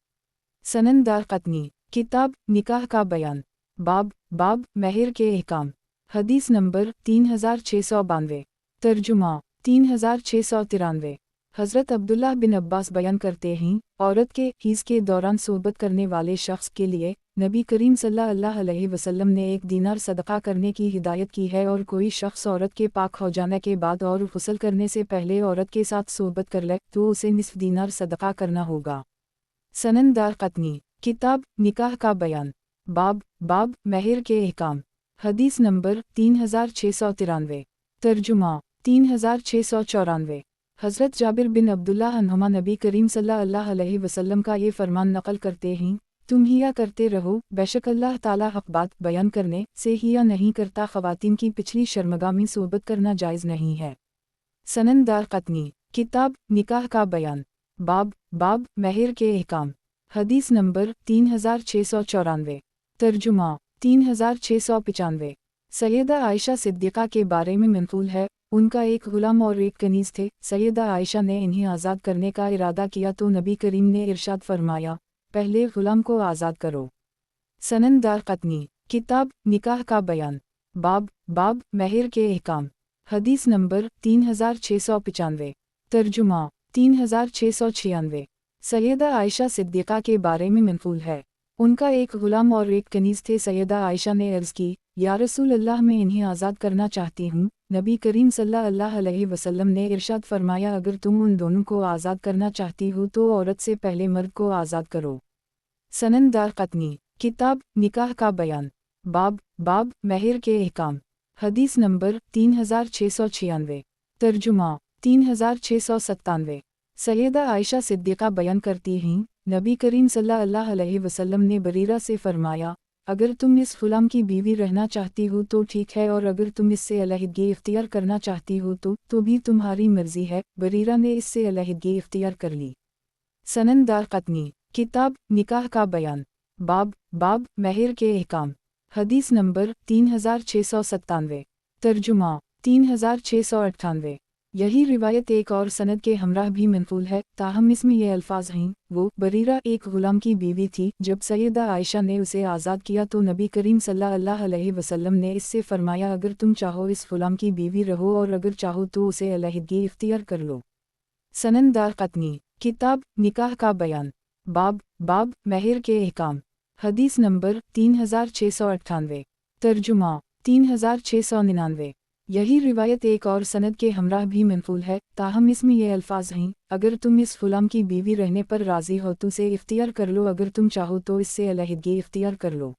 सनन दारक़ुतनी, किताब निकाह का बयान, बाब महर के अहकाम, हदीस नंबर 3692, तर्जुमा 3693। हज़रत अब्दुल्लाह बिन अब्बास बयान करते हैं, औरत के हिज़ के दौरान सोबत करने वाले शख्स के लिए नबी करीम सल्लल्लाहु अलैहि वसल्लम ने 1 दीनार सदका करने की हिदायत की है, और कोई शख्स औरत के पाक हो जाने के बाद और गुस्ल करने से पहले औरत के साथ सोबत कर ले तो उसे निस्फ दीनार सदका करना होगा। सनन दारक़ुतनी, किताब निकाह का बयान, बाब महर के अहकाम, हदीस नंबर 3693, तर्जुमा 3694। हज़रत जाबिर बिन अब्दुल्लाह अन्हुमा नबी करीम सल्लल्लाहु अलैहि वसल्लम का ये फरमान नकल करते हैं, तुम हिया करते रहो, बेशक अल्लाह ताला हक़ बात बयान करने से हिया नहीं करता, ख़वातीन की पिछली शर्मगाह में सोबत करना जायज़ नहीं है। सनन दारक़ुतनी, किताब निकाह का बयान, बाब महर के अहकाम, हदीस नंबर 3694, तर्जुमा 3695। सैयदा आयशा सिद्दीक़ा के बारे में मंक़ूल है, उनका एक ग़ुलाम और एक कनीज़ थे। सैयदा आयशा ने इन्हें आज़ाद करने का इरादा किया तो नबी करीम ने इरशाद फरमाया, पहले ग़ुलाम को आज़ाद करो। सनन दारक़ुतनी, किताब निकाह का बयान, बाब महर के अहकाम, हदीस नंबर 3695, तर्जुमा 3696। सैयदा आयशा सिद्दीक़ा के बारे में मंक़ूल है, उनका एक ग़ुलाम और एक कनीज़ थे। सैयदा आयशा ने अर्ज़ की, या रसूल अल्लाह, मैं इन्हें आज़ाद करना चाहती हूँ। नबी करीम सल्लल्लाहु अलैहि वसल्लम ने इरशाद फरमाया, अगर तुम उन दोनों को आज़ाद करना चाहती हो तो औरत से पहले मर्द को आज़ाद करो। सनन दारक़ुतनी, किताब निकाह का बयान, बाब महर के अहकाम, हदीस नंबर 3696, तर्जुमा 3697। सैयदा आयशा सिद्दीक़ा बयान करती हैं, नबी करीम सल्लल्लाहु अलैहि वसल्लम ने बरीरा से फरमाया, अगर तुम इस ग़ुलाम की बीवी रहना चाहती हो तो ठीक है, और अगर तुम इससे अलहदगी इख्तियार करना चाहती हो तो भी तुम्हारी मर्ज़ी है। बरीरा ने इससे अलहदगी इख्तियार कर ली। सनन दारक़ुतनी, किताब निकाह का बयान, बाब महर के अहकाम, हदीस नंबर 3697, तर्जुमा 3698। यही रिवायत एक और सनद के हमराह भी मंक़ूल है, ताहम इसमें ये अल्फाज हैं, वो बरीरा एक ग़ुलाम की बीवी थी। जब सैयदा आयशा ने उसे आज़ाद किया तो नबी करीम सल्लल्लाहु अलैहि वसल्लम ने इससे फरमाया, अगर तुम चाहो इस ग़ुलाम की बीवी रहो, और अगर चाहो तो उसे अलहदगी इख्तियार कर लो। सनन दारक़ुतनी, किताब निकाह का बयान, बाब महर के अहकाम, हदीस नंबर 3698, तर्जुमा 3699। यही रिवायत एक और सनद के हमराह भी मंक़ूल है, ताहम इसमें ये अल्फाज हैं, अगर तुम इस ग़ुलाम की बीवी रहने पर राज़ी हो तो उसे इख्तियार कर लो, अगर तुम चाहो तो इससे अलहदगी इख्तियार कर लो।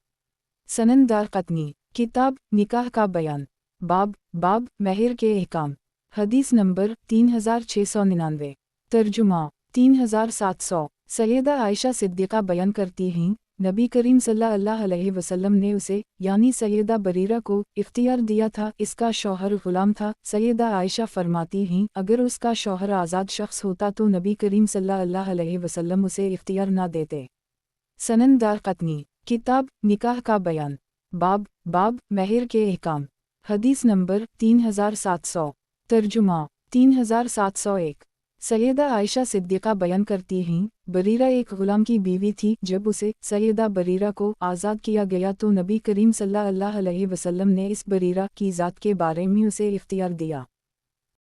सनन दारक़ुतनी, किताब निकाह का बयान, बाब महर के अहकाम। हदीस नंबर 3699। तर्जुमा 3700। सैयदा आयशा सिद्दीक़ा बयान करती हैं, नबी करीम सल्लल्लाहु अलैहि वसल्लम ने उसे यानी सैयदा बरीरा को इख्तियार दिया था। इसका शौहर गुलाम था। सैयदा आयशा फरमाती हैं, अगर उसका शौहर आज़ाद शख्स होता तो नबी करीम सल्लल्लाहु अलैहि वसल्लम उसे इख्तियार न देते। सनन दारक़ुतनी। किताब निकाह का बयान। बाब महर के अहकाम। हदीस नंबर 3700। तर्जुमा 3701। सैयदा आयशा सिद्दीक़ा बयान करती हैं, बरीरा एक गुलाम की बीवी थी। जब उसे सैयदा बरीरा को आज़ाद किया गया तो नबी करीम सल्लल्लाहु अलैहि वसल्लम ने इस बरीरा की ज़ात के बारे में उसे इख्तियार दिया।